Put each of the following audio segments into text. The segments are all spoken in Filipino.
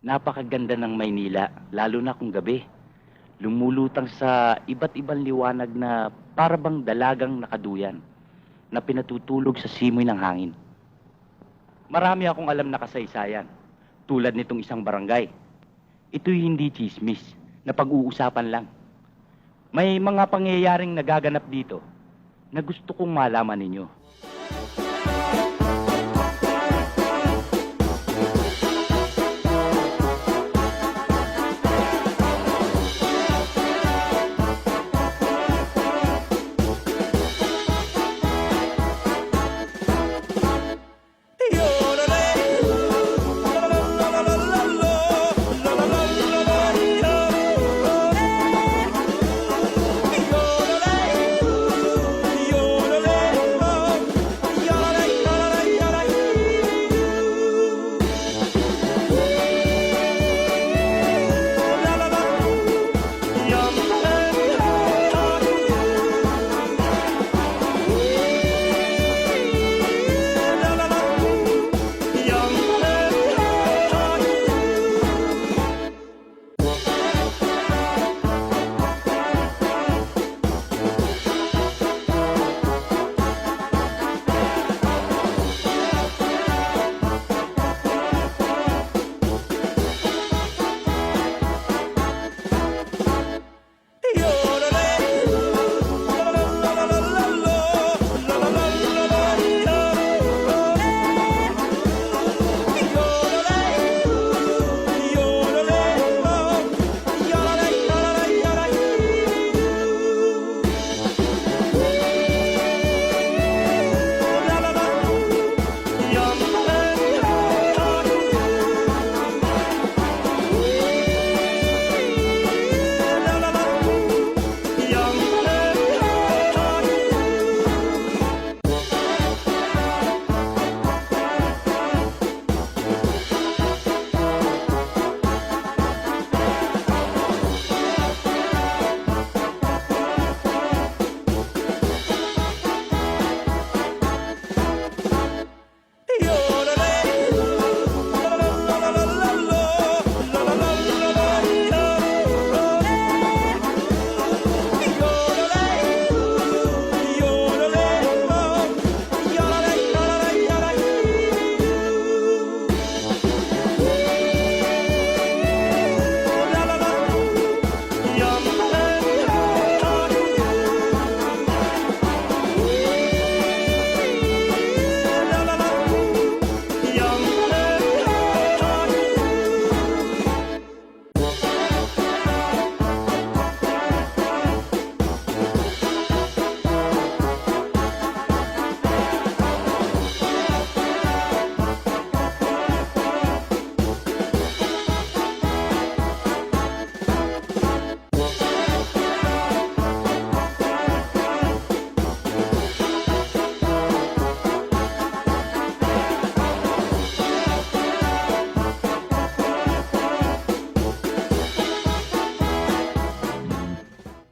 Napakaganda ng Maynila, lalo na kung gabi. Lumulutang sa iba't ibang liwanag na parabang dalagang nakaduyan na pinatutulog sa simoy ng hangin. Marami akong alam na kasaysayan, tulad nitong isang barangay. Ito'y hindi chismis, na pag-uusapan lang. May mga pangyayaring nagaganap dito na gusto kong malaman ninyo.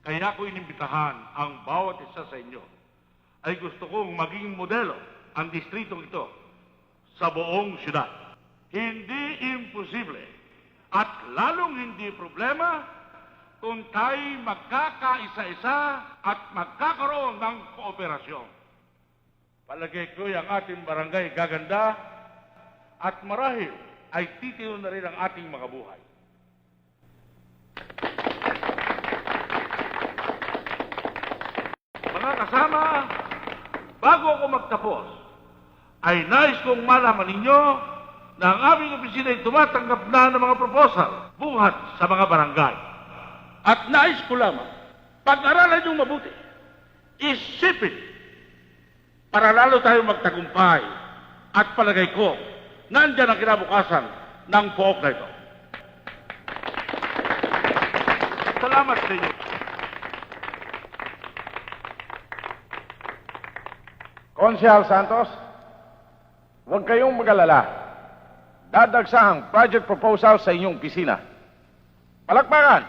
Kaya ko inimbitahan ang bawat isa sa inyo ay gusto kong maging modelo ang distritong ito sa buong syudad. Hindi imposible at lalong hindi problema kung tayo magkakaisa-isa at magkakaroon ng kooperasyon. Palagay ko ang ating barangay gaganda at marahil ay titiyo na rin ang ating mga buhay. Mga kasama, bago ako magtapos, ay nais kong malaman ninyo na ang aming opisina ay tumatanggap na ng mga proposal buhat sa mga barangay. At nais ko lamang, pag-aralan niyong mabuti, isipin, para lalo tayo magtagumpay at palagay ko, nandyan ang kinabukasan ng pook na ito. Salamat sa inyo. Konsehal Santos, huwag kayong mag-alala. Dadagsa ang project proposal sa inyong pisina. Palakpakan!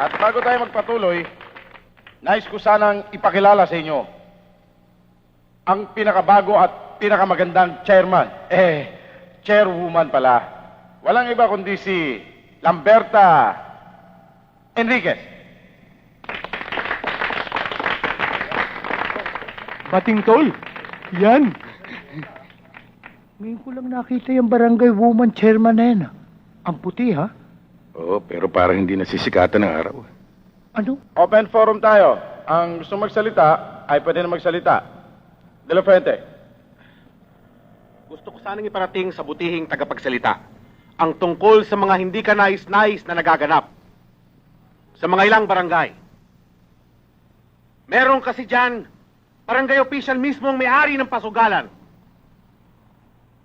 At bago tayo magpatuloy, nais ko sanang ipakilala sa inyo ang pinakabago at pinakamagandang chairman. chairwoman pala. Walang iba kundi si Lamberta Enriquez. Bating tol. Yan. Ngayon ko lang nakita yung barangay woman chairman na yan. Ang puti, ha? Oo, pero parang hindi nasisikatan ng araw. Ano? Open forum tayo. Ang gusto magsalita ay pwede na magsalita. De La Fuente. Gusto ko sanang iparating sa butihing tagapagsalita ang tungkol sa mga hindi ka nais-nais na nagaganap sa mga ilang barangay. Meron kasi dyan, barangay official mismo ang may-ari ng pasugalan.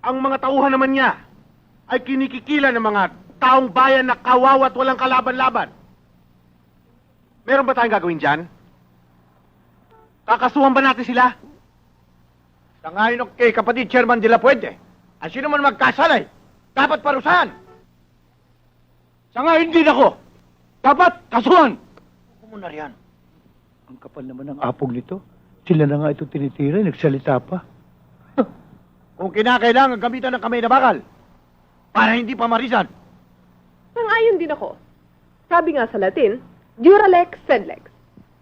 Ang mga tauhan naman niya ay kinikikila ng mga taong bayan na kawawa at walang kalaban-laban. Meron ba tayong gagawin dyan? Kakasuhan ba natin sila? Sangayon kay kapatid Chairman de la Puente. Ang sino man magkasalay, dapat parusahan. Sangayon din ako. Dapat kasuhan. Huwag mo na riyan. Ang kapal naman ng apog nito. Sila na nga ito tinitira, nagsalita pa. Kung kinakailangan gamitan ng kamay na bakal, para hindi pa marisan. Sang-ayon din ako. Sabi nga sa Latin, Duralex sed lex.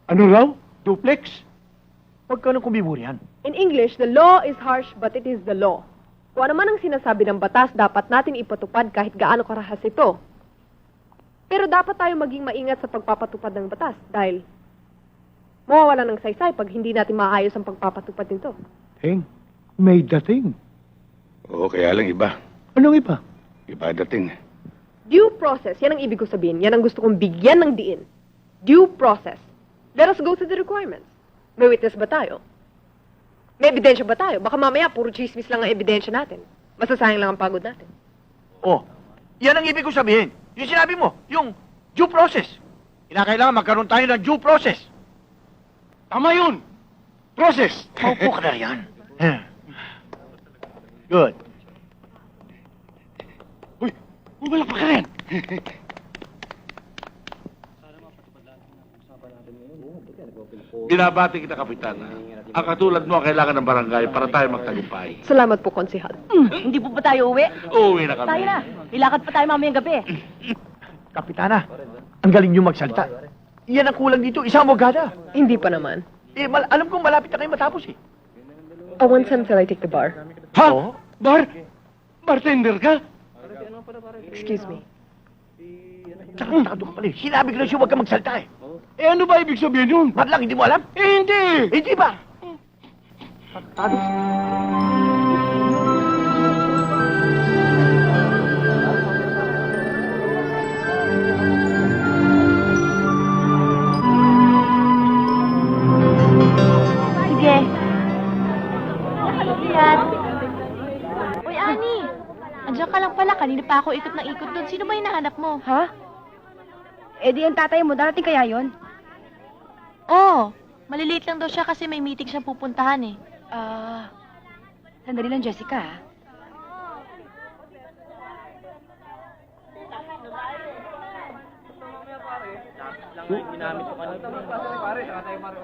Ano raw? Duplex? Huwag ka nang kumiburihan. In English, the law is harsh but it is the law. Kung ano man ang sinasabi ng batas, dapat natin ipatupad kahit gaano karahas ito. Pero dapat tayo maging maingat sa pagpapatupad ng batas dahil mawawala ng saysay pag hindi natin maayos ang pagpapatupad nito. Ting, may dating. Oo, kaya lang iba. Anong iba? Iba dating. Due process, yan ang ibig ko sabihin. Yan ang gusto kong bigyan ng diin. Due process. Let us go to the requirements. May witness ba tayo? May ebidensya ba tayo? Baka mamaya puro chismis lang ang ebidensya natin. Masasayang lang ang pagod natin. Oh, yan ang ibig ko sabihin. Yung sinabi mo, yung due process. Kinakailangan magkaroon tayo ng due process. Tama yun. Process. Maupo ka na riyan. Good. Uy, umalak pa ka rin. Binabati kita, Kapitan. Ang katulad mo ang kailangan ng barangay para tayo magtagumpay. Salamat po, Konsehal. Hindi po ba tayo uwi? Uuwi na kami. Tayo na. Ilakad pa tayo mamayang gabi. Kapitana, ang galing niyo magsalita. Iyan ang kulang dito, isang abogada. Hindi pa naman. Alam kong malapit na kayo matapos eh. I want some till I take the bar. Ha? Oh? Bar? Bartender ka? Excuse me. Tsaka ka pala eh. Sinabi ko na siya huwag ka magsalita eh. Eh ano ba ibig sabihin yun? Ba't lang hindi mo alam? Eh hindi! Hindi ba? Sige. Yan. Uy, Ani. Andiyan ka lang pala. Kanina pa ako ikot ng ikot doon. Sino ba yung nahanap mo? Ha? Eh di ang tatay mo, darating kaya yon? Oo. Maliliit lang daw siya kasi may meeting siyang pupuntahan eh. Sandali lang, Jessica, ha?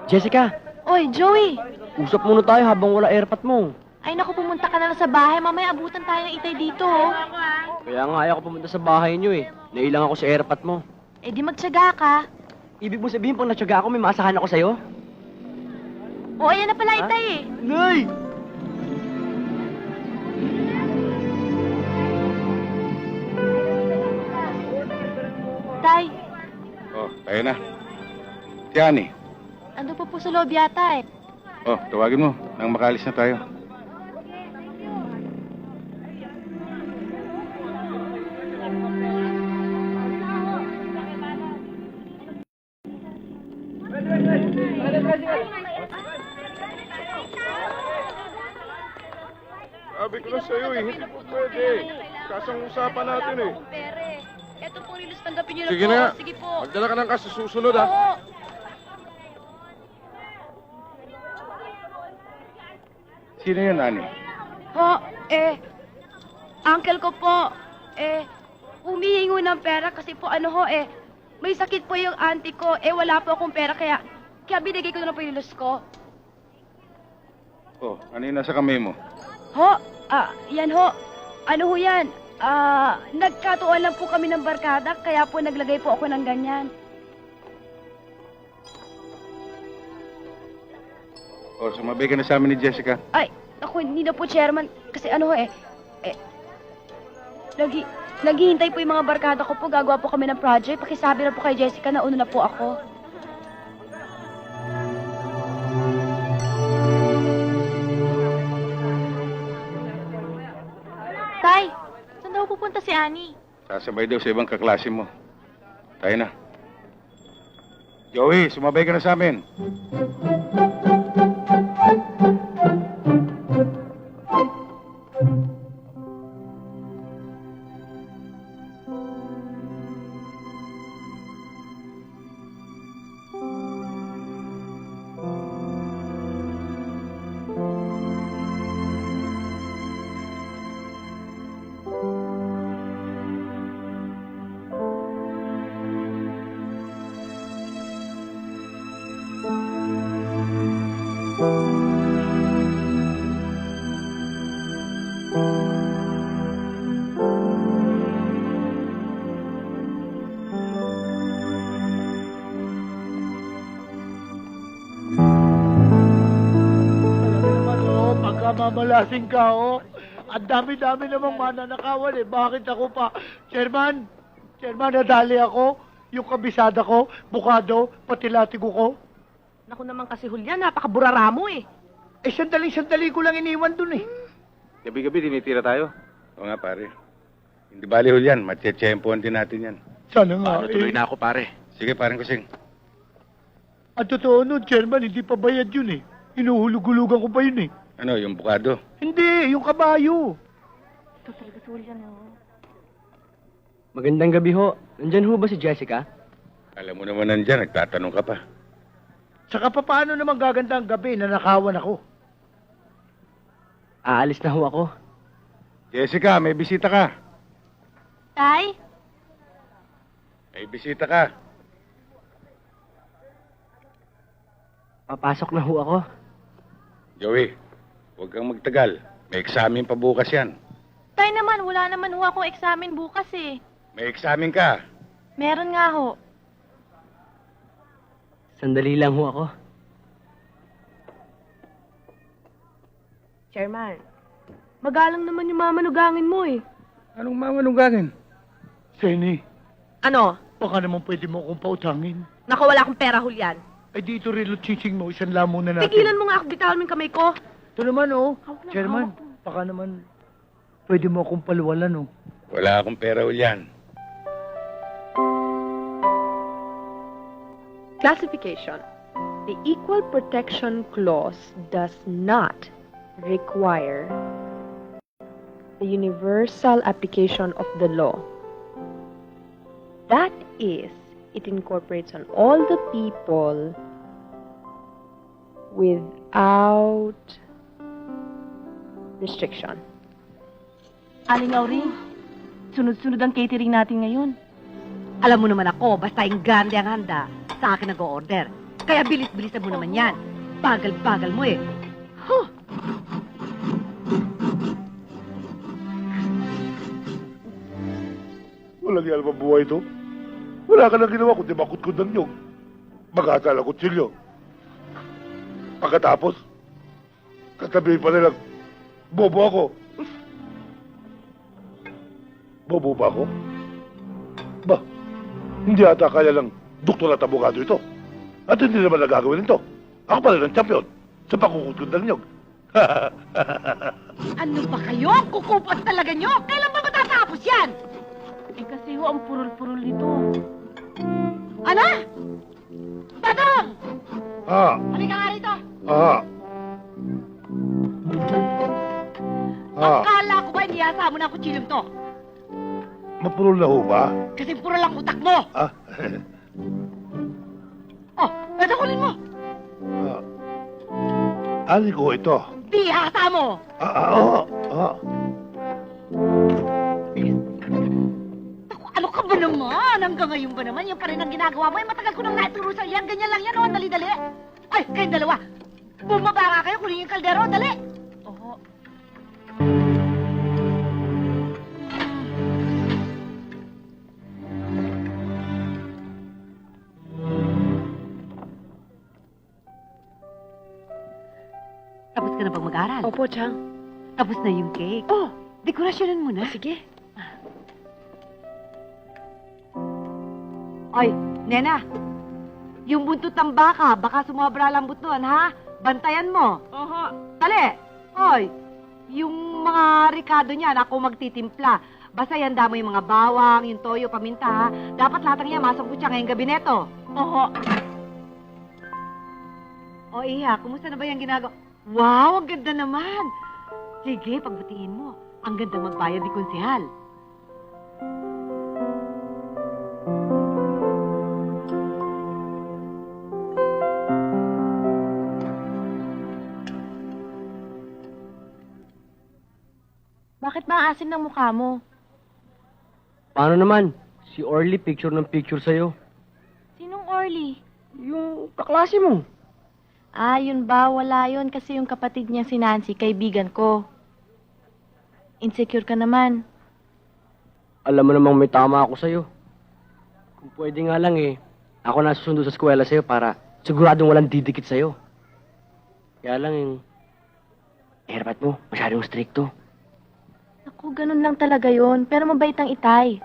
Jessica, Oy, Joey! usap muna tayo habang wala airpat mo. Ay naku, pumunta ka na lang sa bahay. Mamaya abutan tayo ng itay dito, oh. Kaya nga ayaw ko pumunta sa bahay niyo eh. Nailang ako sa airpat mo. Eh di magtyaga ka. Ibig mo sabihin pag natyaga ako, may maasahan ako sa'yo? O, ayan na pala itay eh. Nay! Tay, Oh, tayo na. Si Ani. ando pa po sa loob yata eh. Oh, tawagin mo. Nang makalis na tayo. Sabi ko na sa'yo eh, hindi po pwede. Kasang usapan natin eh. Pere, eto po rilos, tanggapin niyo na Sige po. na nga. Sige po. Magdala ka ng kaso susunod ah. Oo. Sino yun, Ani? Ho, uncle ko po, humihingo ng pera kasi po may sakit po yung auntie ko, wala po akong pera kaya binigay ko na po yung rilos ko. Oh, ano yun nasa kamay mo? Ho, yan ho. Ano ho yan? Nagkatuon lang po kami ng barkada, kaya po naglagay po ako ng ganyan. O, sumabay ka na sa amin ni Jessica. Ay, ako hindi na po, Chairman. Kasi ano ho naghihintay po yung mga barkada ko po. Gagawa po kami ng project. Pakisabi na po kay Jessica na una na po ako. Tay, saan daw pupunta si Annie? Sasabay daw sa ibang kaklase mo. Tayo na. Joey, sumabay ka na sa amin. Mamalasing ka, oh. Ang dami-dami namang mananakawan, eh. Bakit ako pa? Chairman, nadali ako. Yung kabisada ko, bukado, pati latigo ko. Naku naman kasi, Julian, napakaburara mo eh. Eh, sandali ko lang iniwan dun, eh. Gabi-gabi, tinitira tayo. Oo nga, pare. Hindi bali, Julian. Matye-tsempohan din natin yan. Sana nga, Tuloy na ako, pare. Sige, parang kusing. Ang totoo nun, Chairman, hindi pa bayad yun, eh. Inuhulug-hulugan ko pa yun, eh. Ano, yung bukado? Hindi, yung kabayo. Ito talaga si Julian, oh. Magandang gabi ho. Nandyan ho ba si Jessica? Alam mo naman nandyan, nagtatanong ka pa. Saka pa paano naman gaganda ang gabi na nakawan ako? Aalis na ho ako. Jessica, may bisita ka. Tay? May bisita ka. Papasok na ho ako. Joey, huwag kang magtagal. May eksamen pa bukas yan. Tay naman, wala naman ho akong eksamen bukas eh. May eksamen ka. Meron nga ho. Sandali lang ho ako. Chairman, magalang naman yung mamanugangin mo eh. Anong mamanugangin? Seni, Ano? baka naman pwede mo akong pautangin. Naku, wala akong pera, Julian. Ay dito relo chiching mo, isang lamo na natin. Tigilan mo nga ako, bitawan mo yung kamay ko. Ito naman, oh. Hawak na, Chairman, hawak mo. baka naman pwede mo akong paluwalan, oh. Wala akong pera, Julian. Classification. The Equal Protection Clause does not require the universal application of the law. That is, it incorporates on all the people without restriction. Aling Auring, sunod-sunod ang catering natin ngayon. Alam mo naman ako, basta yung grande ang handa, sa akin nag-o-order. Kaya bilis-bilisan mo naman yan. Bagal-bagal mo eh. Huh! Walang yan ang buhay ito. Wala ka nang ginawa kundi makut-kut ng nyog. Mag-aasal ang kutsilyo. Pagkatapos, katabihin pa nilang, bobo ako. Bobo ba ako? Ba, hindi ata kaya lang doktor at abogado ito. At hindi naman nagagawin ito. Ako pala ng champion sa pagkukutkot ng nyog. Ano ba kayo? Kukupot talaga nyo? Kailan ba matatapos yan? Eh kasi ho, ang purul-purul nito. Ano? Badong! Halika nga rito. Akala ko ba iniyasa mo na ang kutsilyong to? Mapulol na ho ba? Kasi puro lang utak mo. Oh, eto kunin mo. Ani ko ito. Di hasa mo. Ano ka ba naman? Hanggang ngayon ba naman? Yan pa rin ang ginagawa mo. Matagal ko nang naituro sa yan. Ganyan lang yan, oh. Dali-dali. Ay, kayong dalawa. Bumaba nga kayo. Kunin yung kaldero. Dali. Oo. mag-aral. Opo, Chang. Tapos na yung cake. Oh, Dekorasyonan mo na. sige. Oy, Nena. Yung buntot ng baka sumobra lang buton, ha? Bantayan mo. Oho. Dali! Hoy, yung mga ricado niyan, ako magtitimpla. Basta ihanda mo yung mga bawang, yung toyo, paminta, ha? Dapat lahat ng yan masangkutsa ngayong gabi neto. Oho. O, Iha, kumusta na ba yung ginagawa? Wow, ang ganda naman! Sige, pagbatiin mo. Ang ganda magbayad ni Konsehal. Bakit ba ang asim ng mukha mo? Paano naman? Si Orly picture ng picture sa'yo. Sinong Orly? Yung kaklase mo. Ah, yun ba? Wala yun kasi yung kapatid niya si Nancy, kaibigan ko. Insecure ka naman. Alam mo namang may tama ako sa'yo. Kung pwede nga lang ako nasusundo sa eskwela sa'yo para siguradong walang didikit sa'yo. Kaya lang yung haircut mo, masyadong stricto. Ako, ganun lang talaga yun. Pero mabait ang Itay.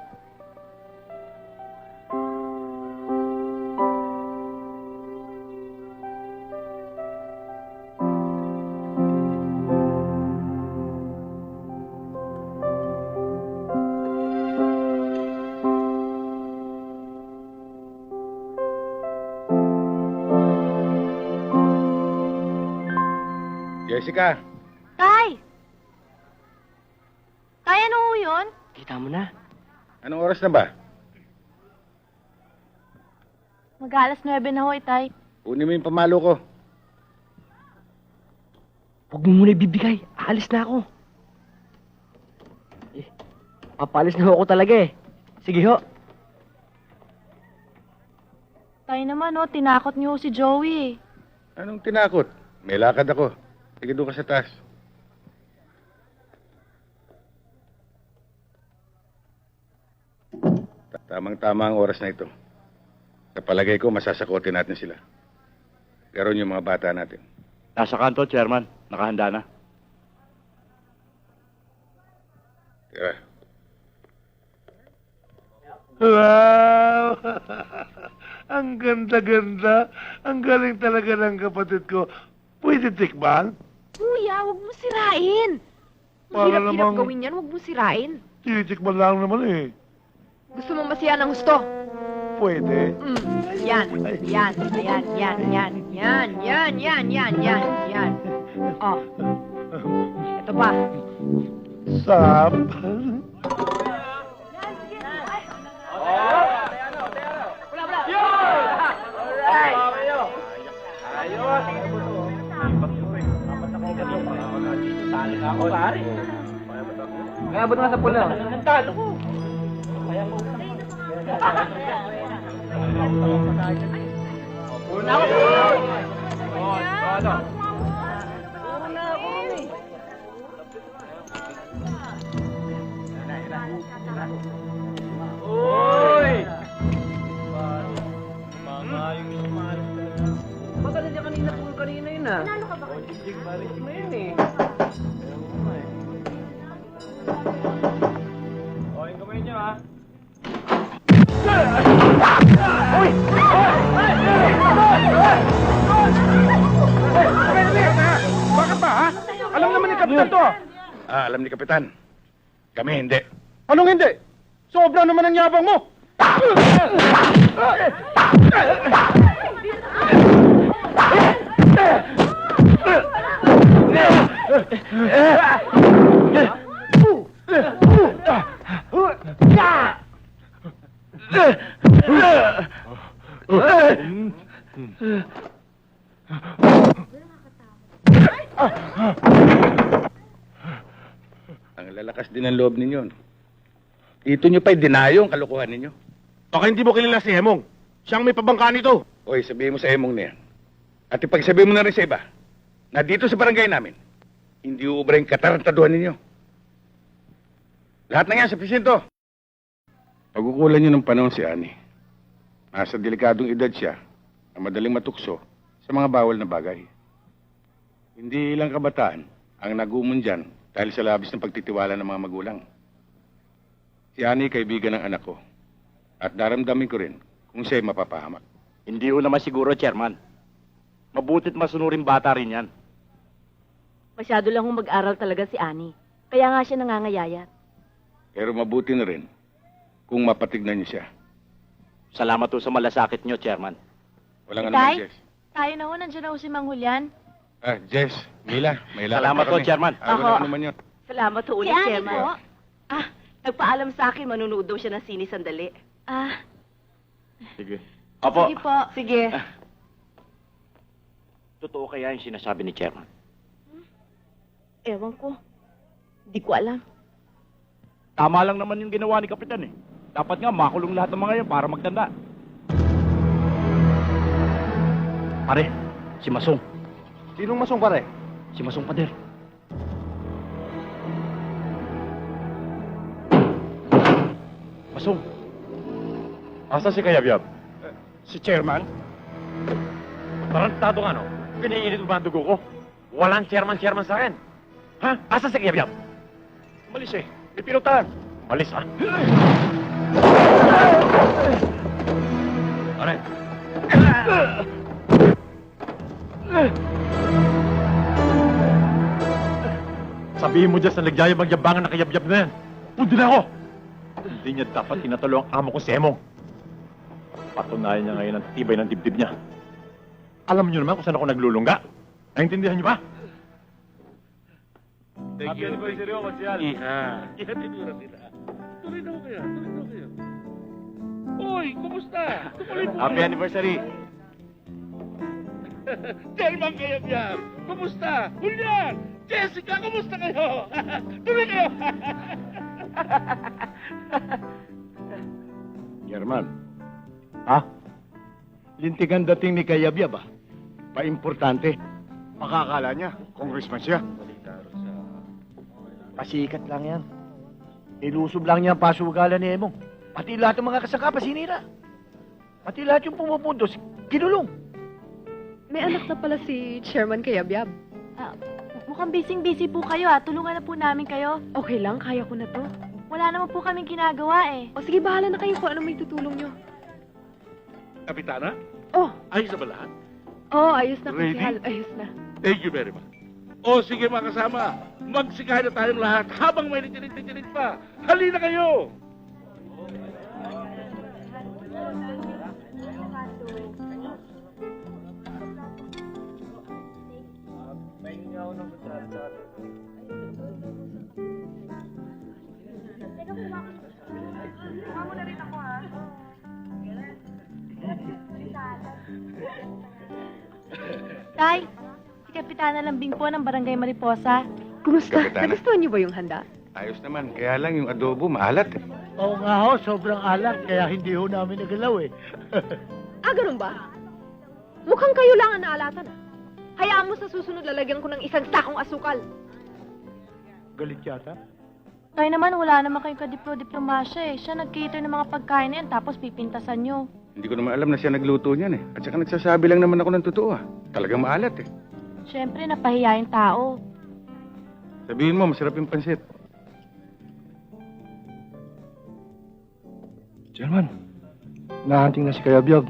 Jessica, Tay! Tay, ano ho yun? Kita mo na. anong oras na ba? Mag-aalas 9 na ho, Itay. Kunin mo yung pamalo ko. Huwag mo muna ibibigay. Aalis na ako. Papalis na ako talaga Sige ho. Tay naman, oh, tinakot niyo si Joey. Anong tinakot? May lakad ako. Sige, doon ka sa taas. Tamang-tama ang oras na ito. Sa palagay ko, masasakotin natin sila. Garon yung mga bata natin. Nasa kanto, Chairman. Nakahanda na. Tira. Wow! Ang ganda-ganda. Ang galing talaga ng kapatid ko. Pwede tikman? Kuya, huwag mo sirain. Para Hirap-hirap namang- gawin yan, huwag mo sirain. Titikman lang naman eh. Gusto mo masiya ng gusto? Pwede. Yan, yan, yan, yan, yan, yan, yan, yan, yan, yan, yan. Oh, ito pa. Sarap. Kaya ba't nasa pula? Uy! Mama, yung sumalas talaga. Baka nandiyan kanina puro kanina yun Nalo ka ba? Jig balik na yun yung kamay niyo Bakit ba, ha? Alam naman ni Kapitan to. Alam ni Kapitan. Kami hindi. Anong hindi? Sobra naman ang yabang mo. Ang lalakas din ang loob ninyo. Dito nyo pa'y dinayo ang kalokohan ninyo. Baka hindi mo kilala si Hemong. Siyang may pabangka nito. Oy, sabihin mo sa emong na yan. At ipagsabihin mo na rin sa iba na dito sa barangay namin, hindi uubra yung katarantaduhan ninyo. Lahat na yan sa presinto. Pagkukulan nyo ng panahon si Ani. Nasa delikadong edad siya na madaling matukso sa mga bawal na bagay. Hindi ilang kabataan ang nagumon dyan dahil sa labis ng pagtitiwala ng mga magulang. Si Ani, kaibigan ng anak ko. At daramdamin ko rin kung siya'y mapapahamak. Hindi ho naman siguro, Chairman. Mabutit masunurin bata rin yan. Masyado lang hong mag-aral talaga si Ani. Kaya nga siya nangangayayat. Pero mabuti na rin kung mapatignan niyo siya. Salamat ho sa malasakit nyo, Chairman. Walang Tay? anuman, Jess. Tayo na ho, nandiyan na ho si Mang Julian. Jess, Mila, may lakad Salamat pa po, kami. Chairman. Walang anuman yun. Salamat ho ulit, Si Ani Chairman. po. Nagpaalam sa akin, manunood daw siya ng sini sandali. Sige. Opo. Sige po. Sige. Totoo kaya yung sinasabi ni Chairman? Ewan ko. Di ko alam. Tama lang naman yung ginawa ni Kapitan eh. Dapat nga makulong lahat ng mga yan para magtanda. Pare, si Masong. Sinong masong pare? Si Masong Pader. Masong. Asa si Kayabyab? Si Chairman? Tarantado nga, no? Piniinit mo ba ang dugo ko? Walang chairman sa akin. Ha? Asa si Kayabyab? Malis eh. May pinuntahan. Malis, ha? Pare. Sabihin mo dyan sa nagyayab ang yabangan na kayabyab na yan. Pundi na ako! Hindi niya dapat tinatalo ang amo ko si Emong. Patunayan niya ngayon ang tibay ng dibdib niya. Alam niyo naman kung saan ako naglulungga. Naintindihan niyo ba? Happy anniversary, Marcial. Ihatidura sila. Tuloy na ko kaya. Uy, kumusta? Tuloy mo. Happy anniversary. Chairman Kayabyab, kumusta? Julian, Jessica, kumusta kayo? Tuloy kayo. Chairman. Ha? Lintigan dating ni Kayabyab, Pa-importante. Makakala niya, congressman siya. Pasikat lang yan. Ilusob lang niya ang pasugalan ni Emong. Pati lahat ng mga kasangka, pasinira. Pati lahat yung pumupuntos, kinulong. May anak na pala si Chairman Kayabyab. Mukhang busy-busy po kayo Tulungan na po namin kayo. Okay lang, kaya ko na to. Wala naman po kaming ginagawa eh. O sige, bahala na kayo kung ano may tutulong nyo. Kapitana, Oh, ayos na ba lahat? ayos na Ready? Kusihal. Ayos na. Thank you very much. O sige mga kasama, magsikay na tayong lahat habang may nitilit pa. Halina kayo! Tay, si Kapitana Lambing po ng Barangay Mariposa. Kumusta? Kapitana. Nagustuhan niyo ba yung handa? Ayos naman, kaya lang yung adobo maalat eh. Oo nga ho, sobrang alat, kaya hindi ho namin nagalaw eh. Ganun ba? Mukhang kayo lang ang naalatan Hayaan mo sa susunod lalagyan ko ng isang sakong asukal. Galit yata. Tay naman, wala naman kayong kadiplo-diplomasya eh. Siya nag-cater ng mga pagkain na yan, tapos pipintasan nyo. Hindi ko naman alam na siya nagluto niyan eh. At saka nagsasabi lang naman ako ng totoo Talagang maalat eh. Siyempre, napahiya yung tao. Sabihin mo, masarap yung pansit. Chairman, nahanting na si Kayabyab.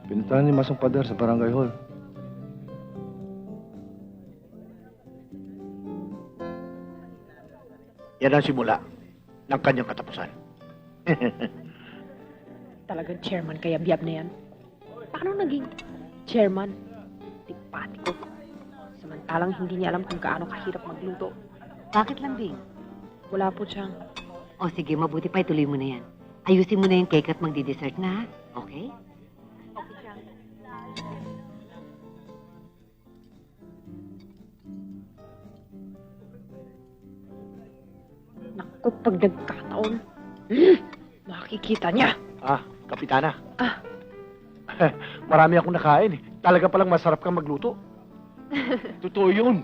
Pinuntahan ni Masong Pader sa Barangay Hall. Yan ang simula ng kanyang katapusan. Talagang chairman Kayabyab na yan. Paano naging chairman? Tipatiko. Samantalang hindi niya alam kung gaano kahirap magluto. Bakit Lambing? Wala po siyang. O sige, mabuti pa ituloy mo na yan. Ayusin mo na yung cake at magdi-dessert na, ha? Okay? Naku, pag nagkataon, makikita niya. Kapitana. Marami akong nakain eh. Talaga palang masarap kang magluto. Totoo yun.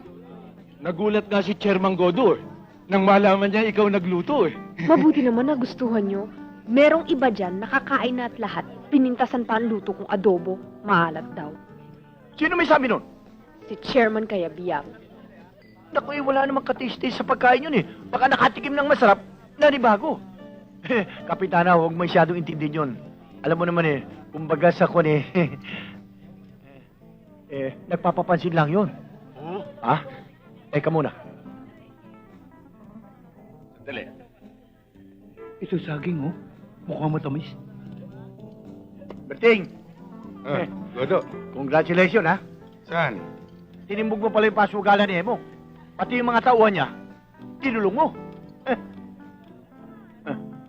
Nagulat nga si Chairman Godo eh. Nang malaman niya ikaw nagluto eh. Mabuti naman nagustuhan niyo. Merong iba dyan, nakakain na at lahat. Pinintasan pa ang luto kong adobo. Maalat daw. Sino may sabi nun? Si Chairman Kayabyab. Naku, wala namang katis-tis sa pagkain yun eh. Baka nakatikim ng masarap, nanibago. Kapitana, huwag masyadong intindihin yun. Alam mo naman eh, kumbaga sa kon eh, nagpapapansin lang yun. Ha? Teka muna. Sandali. Ito saging, oh. Mukhang matamis. Berting! Godo. Congratulations, ha? Saan? Tinimbog mo pala yung pasugalan ni Emo. Pati yung mga tauhan niya, tinulong mo.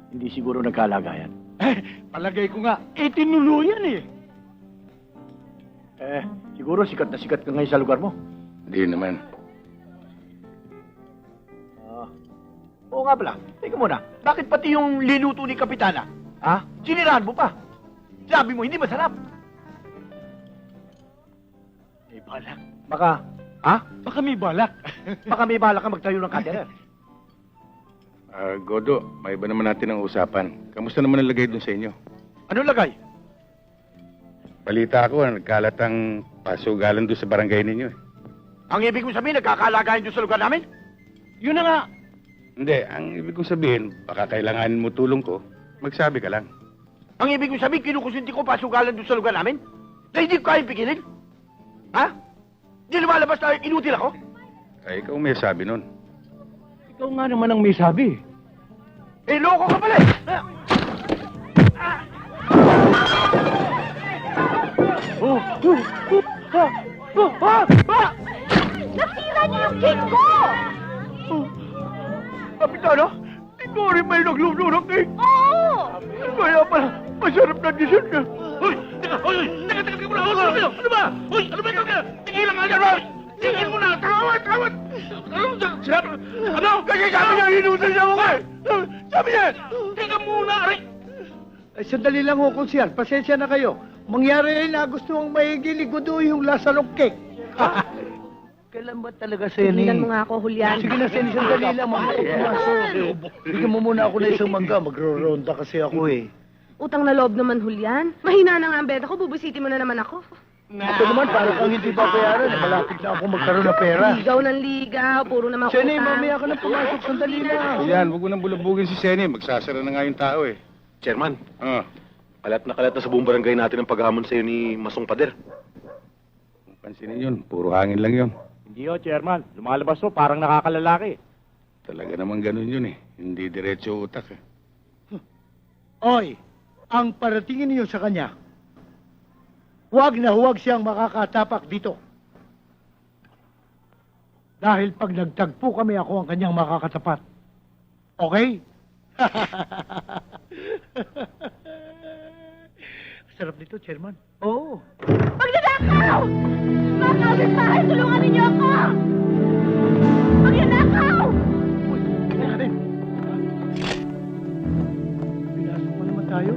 Hindi siguro nagkalagayan. Palagay ko nga, tinuluyan eh. Siguro sikat na sikat ka ngayon sa lugar mo. Hindi naman. Oo nga pala. Teka muna, bakit pati yung linuto ni Kapitana? Ha? Sinirahan mo pa. Sabi mo, hindi masarap. May balak. Baka, ha? Baka may balak. Baka may balak ka magtayo ng kaderer. Godo, may iba naman natin ang usapan. Kamusta naman ang lagay dun sa inyo? Anong lagay? Balita ko, nagkalat ang pasugalan doon sa barangay ninyo. Ang ibig mo sabihin, nagkakalagayan doon sa lugar namin? Yun na nga. Hindi, ang ibig kong sabihin, baka kailanganin mo tulong ko, magsabi ka lang. Ang ibig mo sabihin, kinukusinti ko pasugalan doon sa lugar namin? Na hindi ko kayang pigilin? Ha? Di lumalabas na inutil ako? Ay, ikaw may sabi nun. Ikaw nga naman ang may sabi. Loko ka pala eh! Nasira niyo yung cake ko! Kapitana, ikaw rin may nagluto ng cake. Oo! Kaya pala, masarap na dessert niya. Hoy! Teka! Hoy! Teka muna! Ano kayo? Ano ba? Hoy! Ano ba ito? Tigilan nga dyan! Hoy! Tigil mo na! Tawad! Ano? Kasi sabi niya, inutan niya ako eh. Sabi niya. Teka muna! Aray! Sandali lang ho, konsyal. Pasensya na kayo. Mangyari rin na gusto mong maigiligudo yung lasa ng cake. Kailan ba talaga, Seni? Tigilan mo nga ako, Julian. Sige na, Seni, sandali lang. Bigyan mo muna ako na isang mangga. Magro-ronda kasi ako eh. Utang na loob naman, Julian. Mahina na nga ang benta ko, bubusiti mo na naman ako. Ito naman, parang kang hindi pa bayaran. Malapit na ako magkaroon ng pera. Ligaw ng ligaw, puro naman Seni, utang. mamaya ka na pumasok. Sandali lang. Yan, huwag mo nang bulabugin si Seni. Magsasara na nga yung tao eh. Chairman, Ah, kalat na sa buong barangay natin ang paghamon sa'yo ni Masong Pader. pansinin yun. Puro hangin lang yun. Hindi ho, Chairman. Lumalabas ho, parang nakakalalaki. Talaga naman ganun yun eh. Hindi diretso utak eh. Oy, ang paratingin niyo sa kanya, huwag na huwag siyang makakatapak dito. Dahil pag nagtagpo kami, ako ang kanyang makakatapat. Okay? Sarap nito, Chairman. Oo. Magnanakaw! Mga kaulit bahay, tulungan ninyo ako! Magnanakaw! Uy, kaya rin. Pinasok mo naman tayo.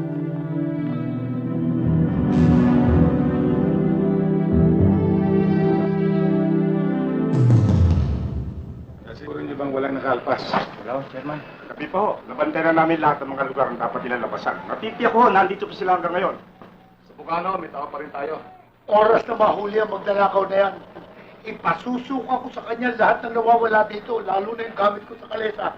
Siguro niyo bang walang nakalpas? Hello, Chairman. Kapi po, nabantayan na namin lahat ng mga lugar na dapat nila labasan. Natitiyak ko, nandito pa sila hanggang ngayon. Sa Bukano, may tao pa rin tayo. Oras na mahuli ang magnanakaw na yan. Ipasusuka ko sa kanya lahat ng nawawala dito, lalo na yung gamit ko sa kalesa.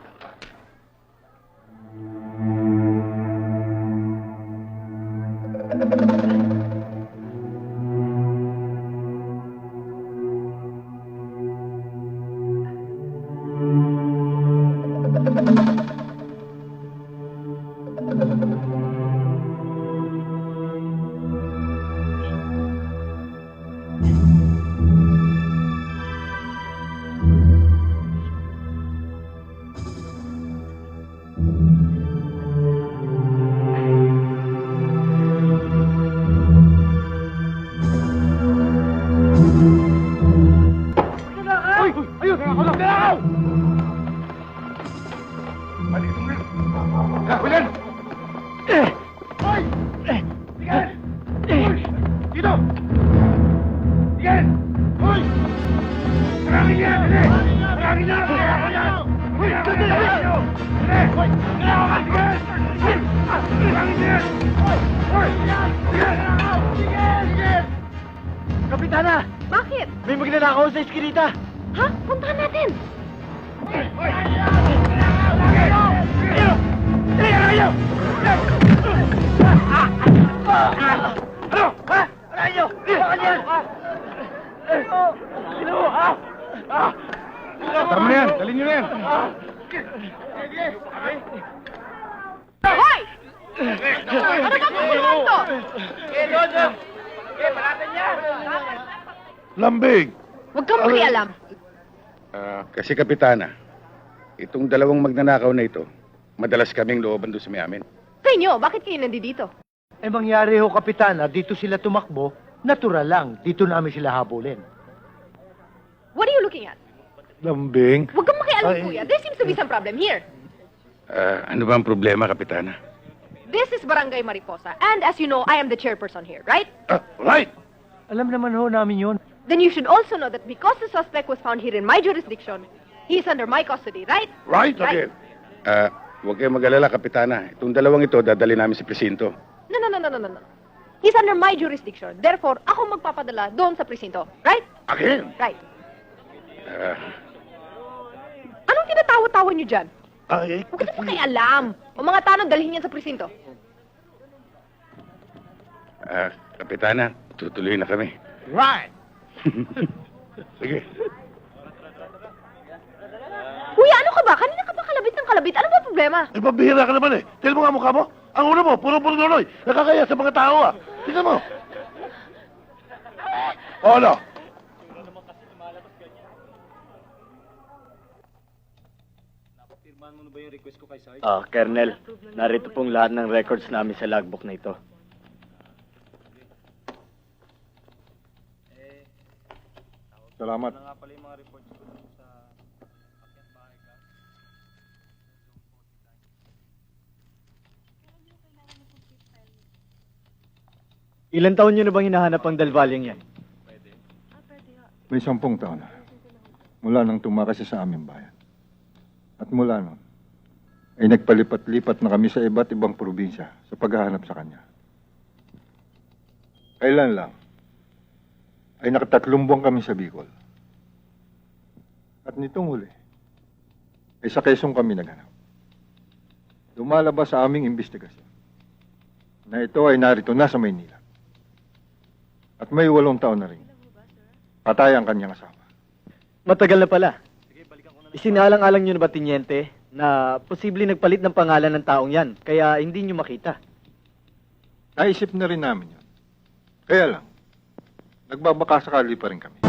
Kapitana! Bakit? May magnanakaw sa iskinita! Ha? Puntahan natin! Tama na yan, dalhin nyo na yan. Hoy! Ano ba kung to? Lambing! Huwag kang makialam. Kasi Kapitana, itong dalawang magnanakaw na ito, madalas kaming looban doon sa may amin. Sa inyo, bakit kayo nandito? Eh mangyari ho, Kapitana, dito sila tumakbo, natural lang, dito namin sila habulin. What are you looking at? Lambing? Huwag kang makialam, Ay. kuya. There seems to be some problem here. Ano ba ang problema, Kapitana? This is Barangay Mariposa. And as you know, I am the chairperson here, right? Right! Alam naman ho namin yun. Then you should also know that because the suspect was found here in my jurisdiction, he is under my custody, right? Right again. Huwag kayong mag-alala, Kapitana. Itong dalawang ito, dadali namin sa presinto. No. He's under my jurisdiction. Therefore, ako magpapadala doon sa presinto. Right? Again? Right. Anong tinatawa-tawa niyo dyan? Ay, Huwag ka pakialam. O mga tanong, dalhin yan sa presinto. Kapitana, tutuloy na kami. right! Sige. Kuya, ano ka ba? Kanina ka ba kalabit ng kalabit? Ano ba problema? Eh, pabihira ka naman eh. Tignan mo nga mukha mo. Ang ulo mo, puro-puro nuloy. Nakakaya sa mga tao ah. Tignan mo. O, ano? Colonel, narito pong lahat ng records namin sa logbook na ito. Salamat. Ilan taon nyo na bang hinahanap ang dalvalyang yan? May 10 taon na. Mula nang tumakas siya sa aming bayan. At mula nun, ay nagpalipat-lipat na kami sa iba't ibang probinsya sa paghahanap sa kanya. Kailan lang, ay nakatatlong buwan kami sa Bicol. At nitong huli, ay sa Quezon kami naghanap. Lumalabas sa aming investigasyon na ito ay narito na sa Maynila. At may 8 taon na rin. Patay ang kanyang asawa. Matagal na pala. Isinalang-alang nyo na ba, Tinyente, na posible nagpalit ng pangalan ng taong yan, kaya hindi nyo makita? Naisip na rin namin yun. Kaya lang, nagbabakasakali pa rin kami.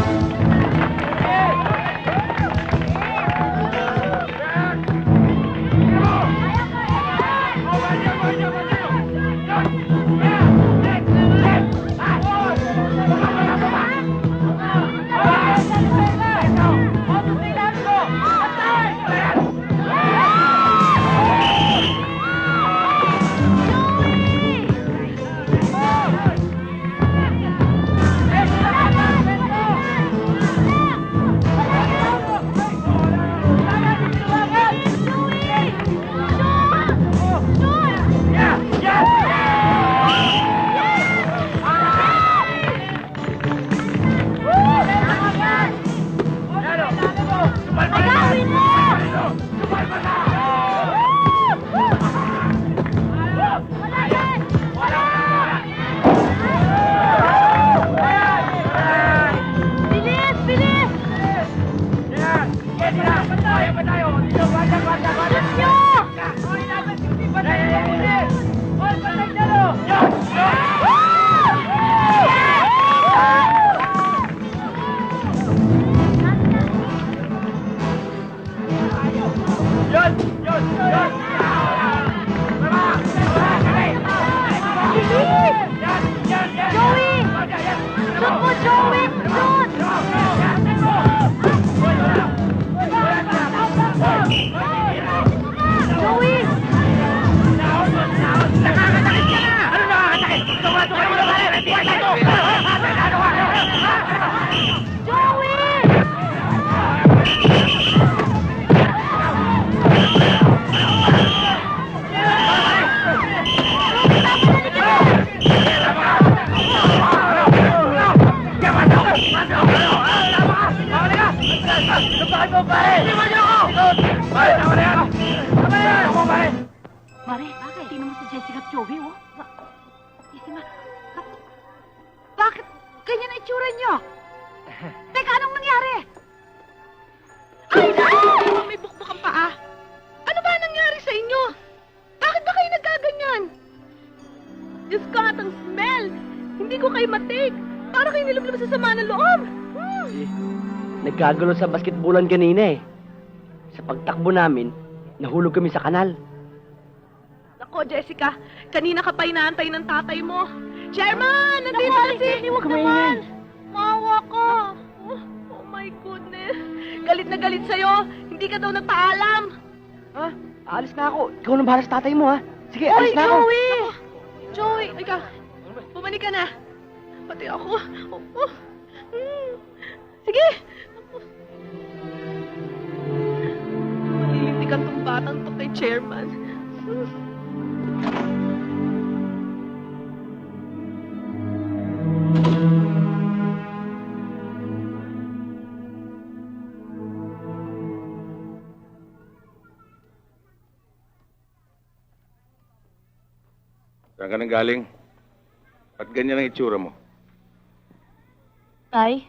nangyari? Bakit? Tingnan mo si Jessica at Joey, oh. Bakit ganyan ang itsura niyo? Teka, anong nangyari? Ay, no! May bukbok ang paa. Ano ba nangyari sa inyo? Bakit ba kayo nagkaganyan? Diyos ko, ang smell! Hindi ko kayo matake. Para kayo nilabas sa sama ng loob. Nagkagulo sa basketballan kanina eh. Sa pagtakbo namin, nahulog kami sa kanal. Nako, Jessica, kanina ka pa inaantay ng tatay mo. Chairman, nandito na si... Huwag naman. Maawa ka. Oh my goodness. Galit na galit sa'yo. Hindi ka daw nagpaalam. Ha? Aalis na ako. Ikaw nang bahala sa tatay mo, ha? Sige, alis na ako. Joey! Joey, ikaw. Bumalik ka na. Pati ako. Sige. Malilintikan tong batang to kay Chairman. Saan ka nang galing? Ba't ganyan ang itsura mo? Tay,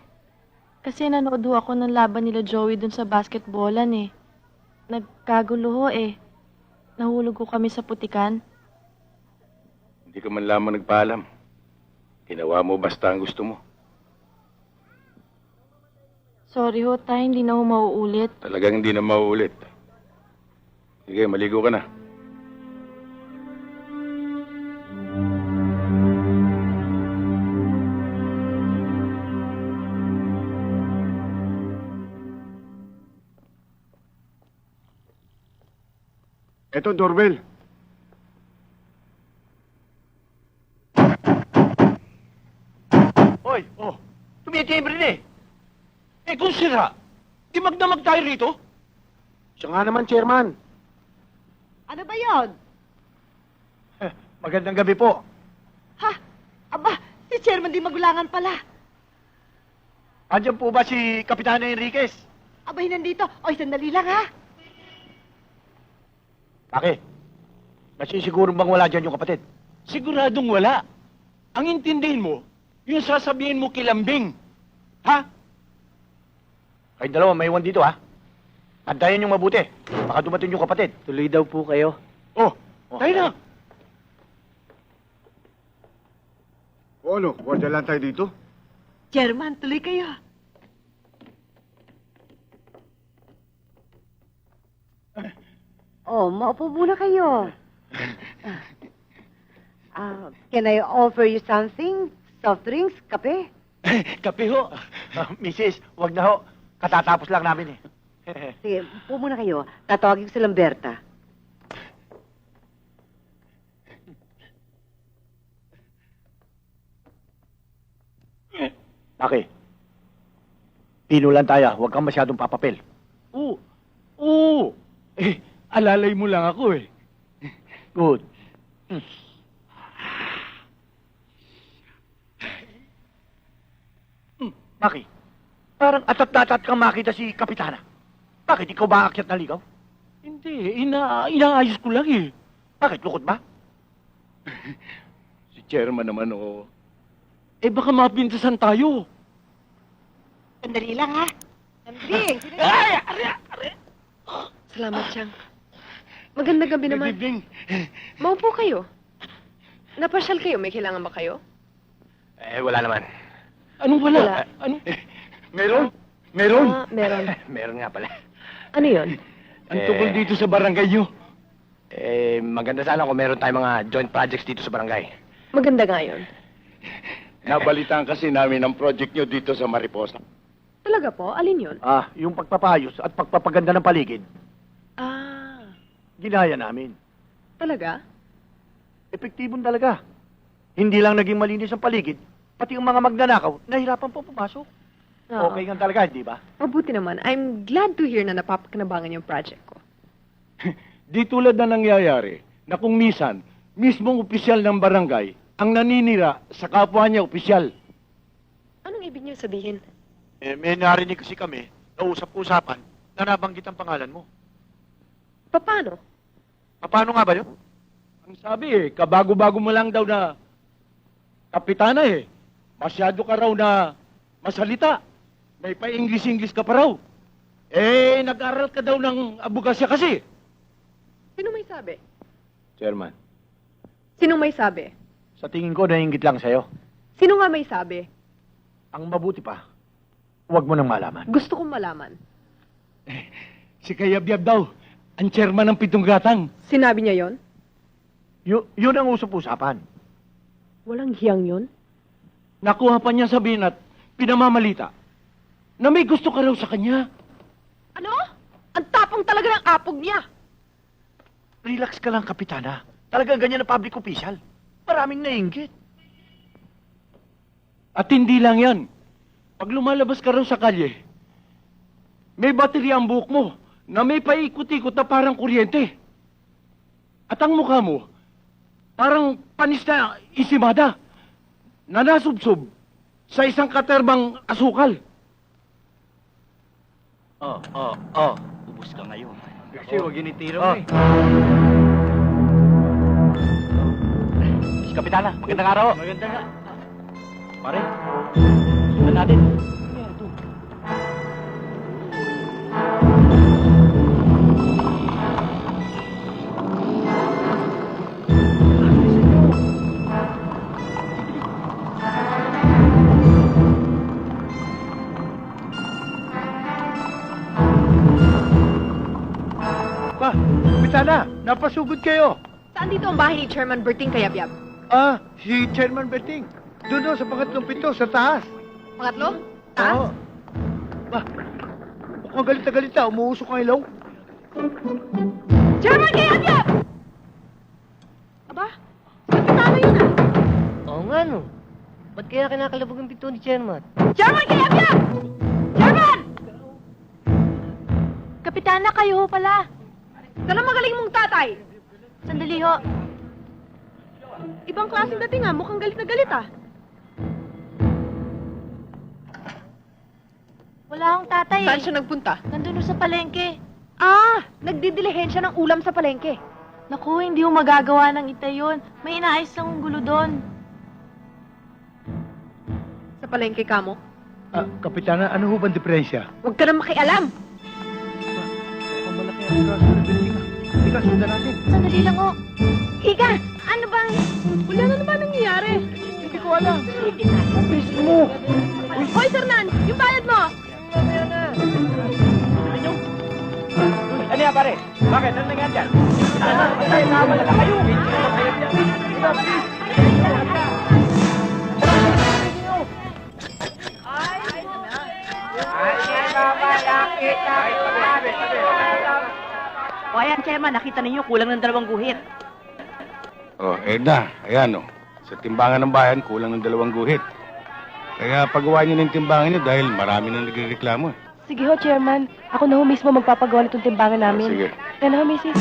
kasi nanood ho ako ng laban nila Joey dun sa basketballan eh. Nagkagulo ho eh. Nahulog ko kami sa putikan. Hindi ka man lamang nagpaalam. Ginawa mo basta ang gusto mo. Sorry ho, tay, hindi na ho mauulit. Talagang hindi na mauulit. Sige, maligo ka na. Eto, doorbell. Hoy, tumitimbre na eh. Eh kung sira, di magdamag tayo rito. Siya nga naman, Chairman. Ano ba yon? Magandang gabi po. Ha? Aba, si Chairman di magulangan pala. Andiyan po ba si Kapitana Enriquez? Abay, nandito. Oy, sandali lang, ha? Bakit? Masisiguro bang wala dyan yung kapatid? Siguradong wala. Ang intindihin mo, yung sasabihin mo kilambing. Ha? Kayong dalawa, may iwan dito, ha? Antayin yung mabuti. Baka dumating yung kapatid. Tuloy daw po kayo. Tayo na. O ano, wala lang tayo dito? Chairman, tuloy kayo. Oh, maupo muna kayo. Can I offer you something? Soft drinks? Kape? Kape ho. Mrs., wag na ho. Katatapos lang namin eh. Sige, upo muna kayo. Tatawagin ko si Lamberta. Bakit? Pino lang tayo. Huwag kang masyadong papapel. Oo. Alalay mo lang ako eh. Good. Maki, parang atat-atat kang makita si Kapitana. Bakit ikaw ba aakyat na ligaw? Hindi, inaayos ko lang eh. Bakit, lukot ba? Si Chairman naman, oo. Eh baka mapintasan tayo. Sandali lang, ha? Sandali. Salamat, Chang. Magandang gabi naman. Good evening. Maupo kayo. Napasyal kayo. May kailangan ba kayo? Wala naman. Anong wala? Wala. Ano? Meron? Meron? Meron. Meron nga pala. Ano yun? Ang tungkol dito sa barangay nyo. Maganda sana kung meron tayong mga joint projects dito sa barangay. Maganda nga yun. Nabalitaan kasi namin ang project nyo dito sa Mariposa. Talaga po? Alin yun? Yung pagpapayos at pagpapaganda ng paligid, Ah, ginaya namin. talaga? Epektibon talaga. Hindi lang naging malinis ang paligid, pati yung mga magnanakaw, nahirapan po pumasok. Oo. Okay nga talaga, di ba? Mabuti naman. I'm glad to hear na napapakinabangan yung project ko. Di tulad na nangyayari na kung minsan, mismong opisyal ng barangay ang naninira sa kapwa niya opisyal. Anong ibig niyo sabihin? May narinig kasi kami na usap-usapan na nabanggit ang pangalan mo. Paano? Paano nga ba yun? Ang sabi kabago-bago mo lang daw na kapitana Masyado ka raw na masalita. May pa-English-English ka pa raw. Nag-aral ka daw ng abugasya kasi. Sino may sabi? Chairman, Sino may sabi? sa tingin ko naiingit lang sa'yo. Sino nga may sabi? Ang mabuti pa, huwag mo nang malaman. Gusto kong malaman. Si Kayabyab daw, ang chairman ng Pitong Gatang. Sinabi niya yon? Yun ang usap-usapan. Walang hiyang yon? Nakuha pa niya sabihin at pinamamalita na may gusto ka raw sa kanya. Ano? Ang tapang talaga ng apog niya. Relax ka lang, Kapitana. Talagang ganyan na public official. Maraming nainggit. At hindi lang yan. Pag lumalabas ka raw sa kalye, may baterya ang buhok mo na may paikot-ikot na parang kuryente. At ang mukha mo, parang panis na isimada na nasubsob sa isang katerbang asukal. Ubus ka ngayon. Kasi huwag initira mo Kapitana, magandang araw. Maganda nga. Pare, sundan natin. Pa, Kapitana, napasugod kayo. Saan dito ang bahay ni Chairman Berting Kayabyab? Si Chairman Berting. Doon daw sa pangatlong pito, sa taas. Pangatlo? Oo. Ba, mukhang galit na galit na. Umuusok ang ilaw. Chairman Kayabyab! Aba, kapitano yun Oo nga, no. Ba't kaya kinakalabog ang pito ni Chairman? Chairman Kayabyab! Chairman! Kapitana, kayo ho pala. Saan ang magaling mong tatay? Sandali ho. Ibang klaseng dating mukhang galit na galit Wala akong tatay Saan siya nagpunta? Nandun ho sa palengke. Nagdidilihensya ng ulam sa palengke. Naku, hindi ho magagawa ng itay yun. May inaayos lang ang gulo doon. Sa palengke ka mo? Kapitana, ano ho bang diferensya? Huwag ka na makialam. Ang malaki ang braso ng Berting. Ika, sundan natin. Sandali lang ho. Higa! Ano bang... Wala na naman nangyayari. Hindi ko alam. Please mo. Hoy, Sernan! Yung bayad mo! Ano yan, pare? Bakit? Ano nangyari dyan? Nawala na kayo! O ayan, Chairman, nakita ninyo, kulang ng 2 guhit. Edna, ayan Sa timbangan ng bayan, kulang ng 2 guhit. Kaya pagawa niyo ng timbangan niyo dahil marami na nagrereklamo. Sige ho, Chairman. Ako na ho mismo magpapagawa nitong timbangan namin. Sige. Kaya na ho, Mrs.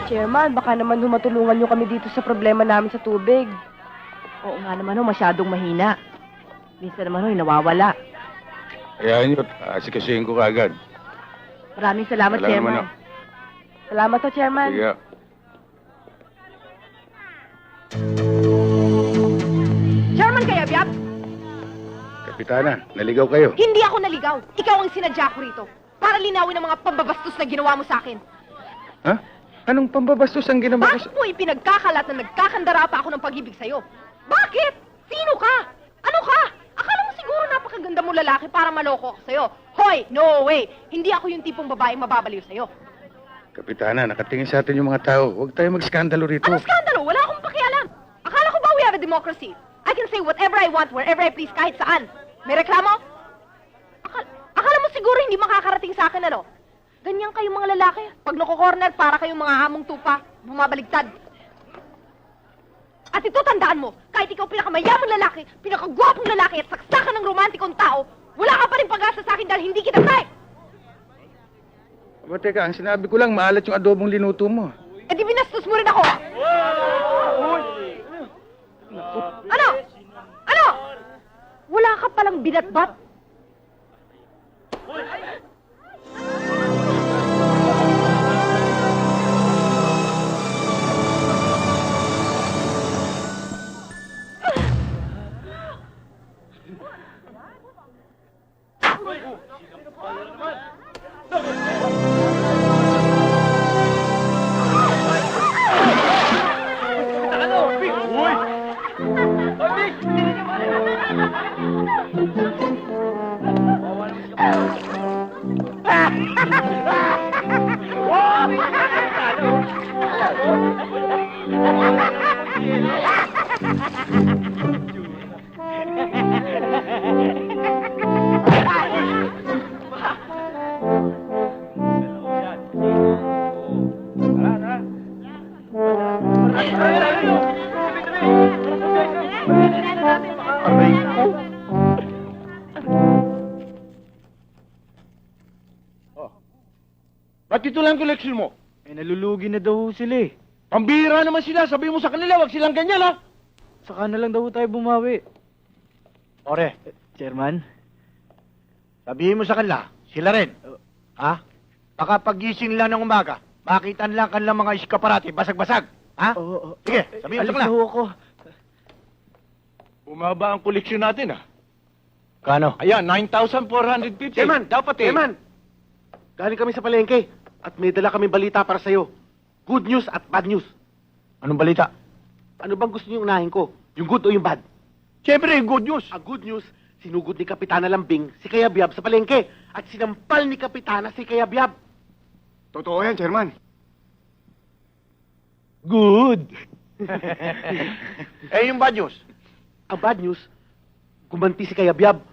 Chairman, baka naman humatulungan nyo kami dito sa problema namin sa tubig. Oo nga naman ho, masyadong mahina. Minsan naman ho, nawawala. Ayan yun, asikasuhin ko kaagad. Maraming salamat, Wala Chairman. naman, Salamat ho, Chairman. Sige. Chairman Kayabyab! Kapitana, naligaw kayo. Hindi ako naligaw. Ikaw ang sinadya ko rito. Para linawin ang mga pambabastos na ginawa mo sa akin. Ha? Anong pambabastos ang ginawa ko Bakit mo ipinagkakalat na nagkakandara pa ako ng pag-ibig sa'yo? Bakit? Sino ka? Ano ka? Akala mo siguro napakaganda mo lalaki para maloko ako sa'yo. Hoy, no way! Hindi ako yung tipong babaeng mababaliw sa'yo. Kapitana, nakatingin sa atin yung mga tao. Huwag tayo magskandalo rito. Ano skandalo? Wala akong pakialam. Akala ko ba we have a democracy? I can say whatever I want, wherever I please, kahit saan. May reklamo? Akala mo siguro hindi makakarating sa akin, ano? Ganyan kayong mga lalaki. Pag nako-corner, para kayong mga hamong tupa, bumabaligtad. At ito, tandaan mo, kahit ikaw pinakamayamang lalaki, pinakagwapong lalaki at saksakan ng romantikong tao, wala ka pa rin pag-asa sa akin dahil hindi kita type! Aba, teka, ang sinabi ko lang, maalat yung adobong linuto mo. Eh di binastos mo rin ako! Ano? Ano? Wala ka palang binatbat? Ba't ito lang koleksyon mo? Eh, nalulugi na daw sila eh. Pambihira naman sila. Sabi mo sa kanila, wag silang ganyan, ha? Saka na lang daw tayo bumawi. Ore, Chairman? sabihin mo sa kanila, sila rin. Ha? Baka pagising lang ng umaga, makita lang kanilang mga iskaparate, basag-basag. Ha? Oo. Sige, sabihin mo sa Alis kanila. na ho ako. Bumaba ang koleksyon natin, ah. Kano? Ayan, 9,450. Chairman, Dapat eh. Chairman, galing kami sa palengke at may dala kami balita para sa'yo. Good news at bad news. Anong balita? Ano bang gusto niyo unahin ko? Yung good o yung bad? Siyempre, good news. Ang good news, sinugod ni Kapitana Lambing si Kayabyab sa palengke at sinampal ni Kapitana si Kayabyab. Totoo yan, Chairman. Good. Eh, yung bad news? Ang bad news, gumanti si Kayabyab.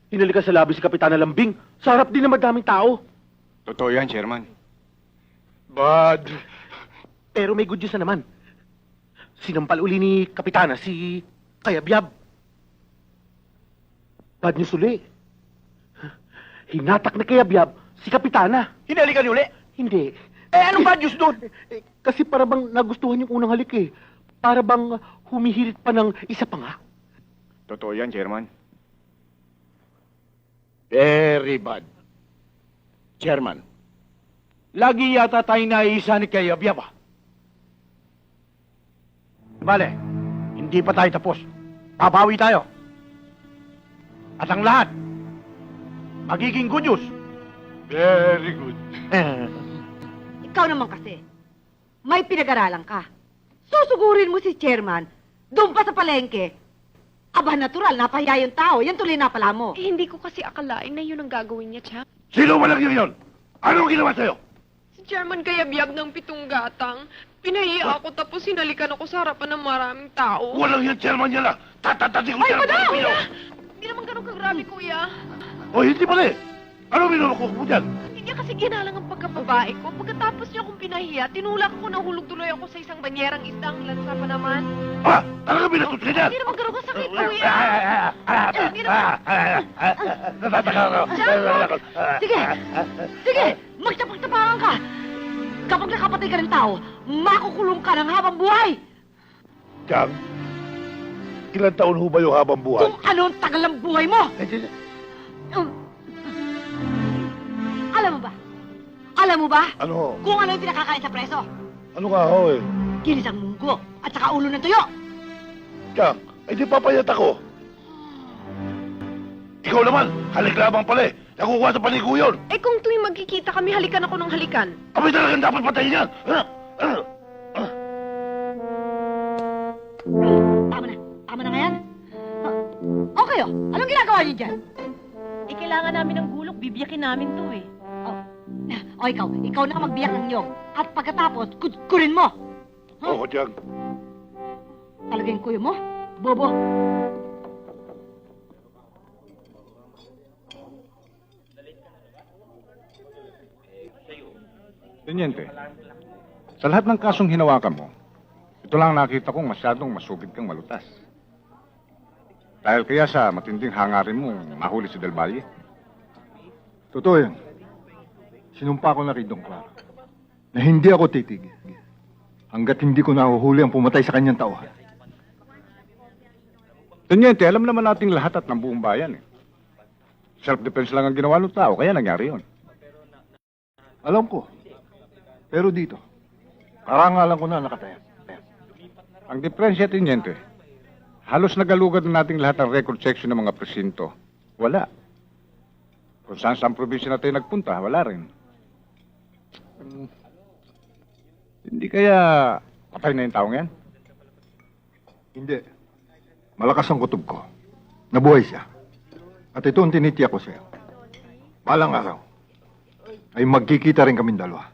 Hinalikan sa labi si Kapitana Lambing. Sa harap din ng madaming tao. Totoo yan, Chairman. Bad. Pero may good news na naman. Sinampal uli ni Kapitana si Kayabyab. Bad news uli. Hinatak ni Kayabyab si Kapitana. Hinalikan niyo uli? Hindi. Eh, anong bad news doon? Kasi para bang nagustuhan yung unang halik eh. Para bang humihirit pa ng isa pa nga. Totoo yan, Chairman. Very bad. Chairman, lagi yata tayo naiisa ni Kayabyab, ah. Bale, hindi pa tayo tapos. Babawi tayo. At ang lahat, magiging good news. Very good. Ikaw naman kasi, may pinag-aralan ka. Susugurin mo si chairman, doon pa sa palengke. Aba, natural, napahiya yung tao. Yan tuloy na pala mo. Eh, hindi ko kasi akalain na yun ang gagawin niya, Chap. Sino walang yun? Anong ginawa sa'yo? Si Chairman Kayabyab ng Pitong Gatang. Pinahiya ako tapos sinalikan ako sa harapan ng maraming tao. Walang yan, chairman niya lang. Tatatati ko Ay, siya. madam! Kuya! Hindi naman ganun kagrabe, kuya. O, hindi pala eh. Ano minulukok mo dyan? Hindi niya kasi ginalang ang pagkababae ko. Pagkatapos niya akong pinahiya, tinulak ko, nahulog tuloy ako sa isang banyerang isdang lansa pa naman. Ah, talaga binatot ka dyan? Hindi naman ganun kasakit, kuya. Hindi naman. Natataka ako. Sige! Sige! Magtapag-tapangan ka! Kapag nakapatay ka ng tao, makukulong ka ng habang buhay! Chang, ilang taon ho ba yung habang buhay? Kung ano ang tagal ng buhay mo! Alam mo ba? Alam mo ba? Ano? Kung ano yung pinakakain sa preso? Ano nga ho eh? Ginisang munggo at saka ulo ng tuyo! Chang, ay di papayat ako. Ikaw naman, halik lamang pala eh. Nakukuha sa panigo yun. Eh kung tuwing magkikita kami, halikan ako ng halikan. Abay talagang dapat patayin yan. Tama na. Tama na nga yan. Okay, oh. Anong ginagawa niyo dyan? Eh, kailangan namin ng gulok. Bibiyakin namin to eh. O ikaw. Ikaw na magbiyak ng niyog. At pagkatapos, kurin mo. Oo, Chang. Talagang kuyo mo? Bobo. Teniente, sa lahat ng kasong hinawakan mo, ito lang nakita kong masyadong masugid kang malutas. Dahil kaya sa matinding hangarin mo, mahuli si Del Valle. Totoo yan. Sinumpa ko na rin Don Claro na hindi ako titigil hanggat hindi ko nahuhuli ang pumatay sa kanyang tauhan. Tanyente, alam naman nating lahat at ng buong bayan eh. Self-defense lang ang ginawa ng tao, kaya nangyari yun. Alam ko. Pero dito, karangalan ko na nakataya. Ang diferensya, Tanyente, halos nagalugad na nating lahat ang record section ng mga presinto. Wala. Kung saan probinsya na tayo nagpunta, wala rin. Hindi kaya patay na yung taong yan? Hindi. Malakas ang kutob ko. Nabuhay siya. At ito ang tinitiyak ko sa'yo. Balang araw, ay magkikita rin kaming dalawa.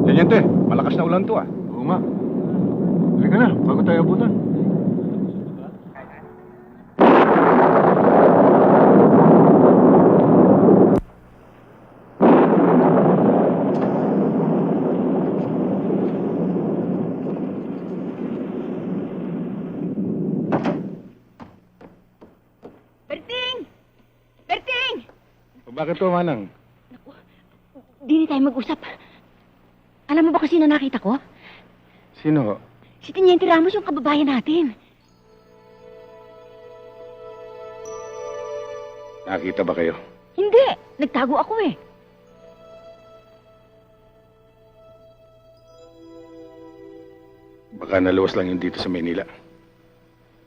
Tanyente, malakas na ulan to ah. Oo nga. Halika na, bago tayo abutan. Berting! Berting! Bakit to, Manang? Di tayo mag-usap. Alam mo ba kasi na nakita ko? Sino? Si Teniente Ramos, yung kababayan natin. Nakita ba kayo? Hindi. Nagtago ako eh. Baka naluwas lang yun dito sa Manila.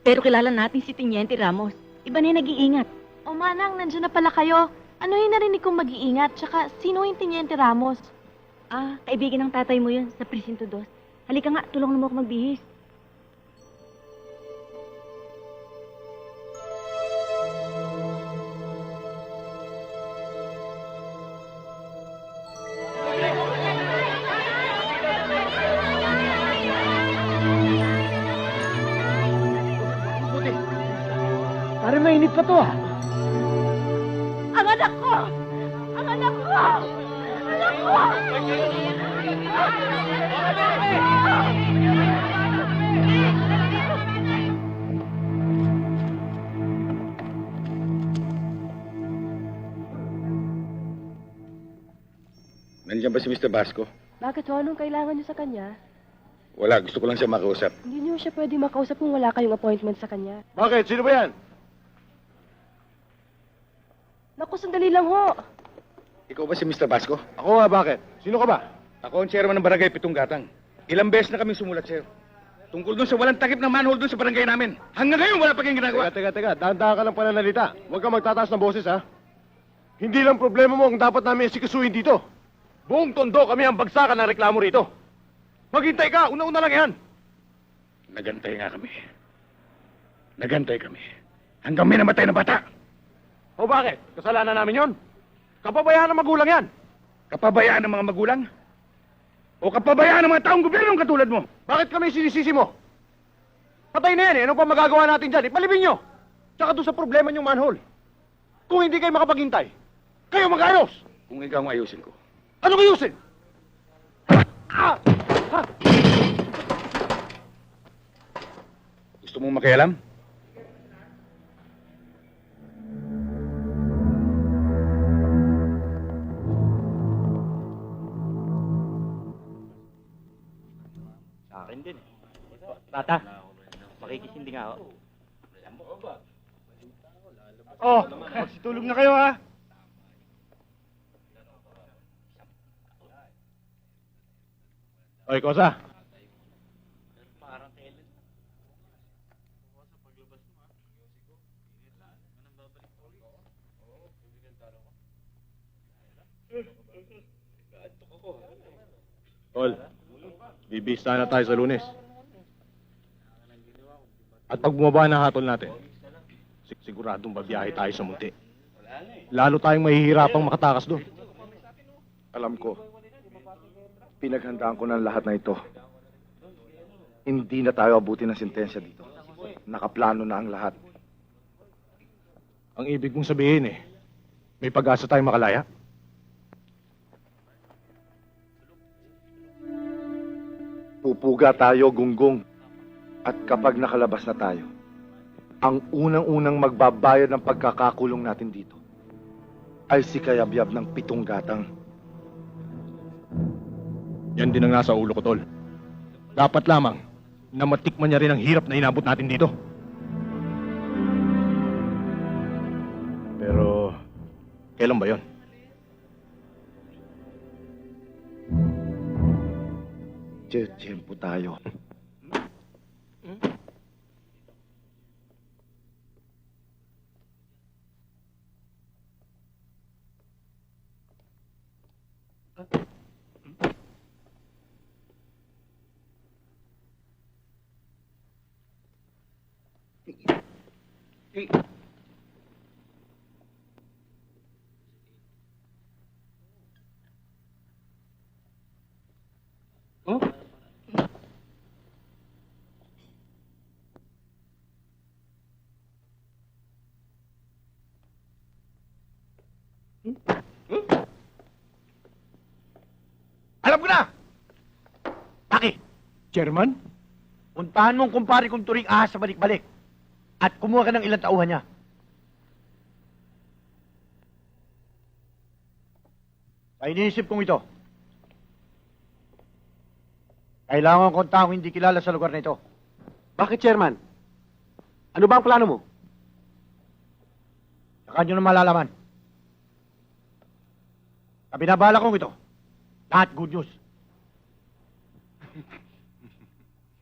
Pero kilala natin si Teniente Ramos. Iba na yung nag-iingat. O Manang, nandiyan na pala kayo. Ano yung narinig kong mag-iingat? Tsaka, sino yung Teniente Ramos? Kaibigan ng tatay mo yun sa Presinto 2. Halika nga, tulungan mo ako magbihis. Pare, mainit pa to ah. Ang anak ko! Ang anak ko! Anak ko! Nandiyan ba si Mr. Basco? Bakit ho? Anong kailangan niyo sa kanya? Wala, gusto ko lang siya makausap. Hindi niyo siya pwede makausap kung wala kayong appointment sa kanya. Bakit? Sino ba yan? Naku, sandali lang ho. Ikaw ba si Mr. Basco? Ako nga, bakit? Sino ka ba? Ako ang chairman ng barangay Pitong Gatang. Ilang beses na kaming sumulat sa'yo. Tungkol dun sa walang takip ng manhole dun sa barangay namin. Hanggang ngayon, wala pa kayong ginagawa. Teka. Dahan-dahan ka lang pananalita. Huwag ka magtataas ng boses, ha? Hindi lang problema mo ang dapat namin isikasuhin dito. Buong tondo kami ang bagsakan ng reklamo rito. Maghintay ka, una-una lang yan. Nagantay nga kami. Nagantay kami. Hanggang may namatay na bata. O bakit? Kasalanan namin yon. Kapabayaan ng magulang yan. Kapabayaan ng mga magulang? O kapabayaan ng mga taong gobyernong katulad mo? Bakit kami sinisisi mo? Patay na yan eh. Ano pa magagawa natin dyan? Ipalibing nyo. Tsaka doon sa problema nyong manhole. Kung hindi kayo makapaghintay, kayo mag-ayos. Kung ikaw ang ayusin ko. Anong ayusin? Gusto mong makialam? Sa akin din eh. Tata, makikisindi nga ako. Oh, magsitulog na kayo ha. Oy, Kosa. Tol, bibista na tayo sa Lunes. At pag bumaba na hatol natin, siguradong babiyahe tayo sa Munti. Lalo tayong mahihirapang makatakas doon. Alam ko, pinaghandaan ko ng lahat na ito. Hindi na tayo abuti ng sentensya dito. Nakaplano na ang lahat. Ang ibig mong sabihin may pag-asa tayong makalaya? Pupuga tayo, gunggong. At kapag nakalabas na tayo, ang unang-unang magbabayad ng pagkakakulong natin dito ay si Kayabyab ng 7 gatang. Yan din ang nasa ulo ko, Tol. Dapat lamang na matikman niya rin ang hirap na inabot natin dito. Pero, kailan ba yon? Tiyempo tayo. Alam ko na! Taki! Chairman? Puntahan mong kumpare kong turing ahas sa balik-balik. At kumuha ka ng ilang tauhan niya. Sa iniisip kong ito, kailangan kong taong hindi kilala sa lugar na ito. Bakit, Chairman? Ano ba ang plano mo? Saka nyo na malalaman. Sa binabala kong ito, lahat good news.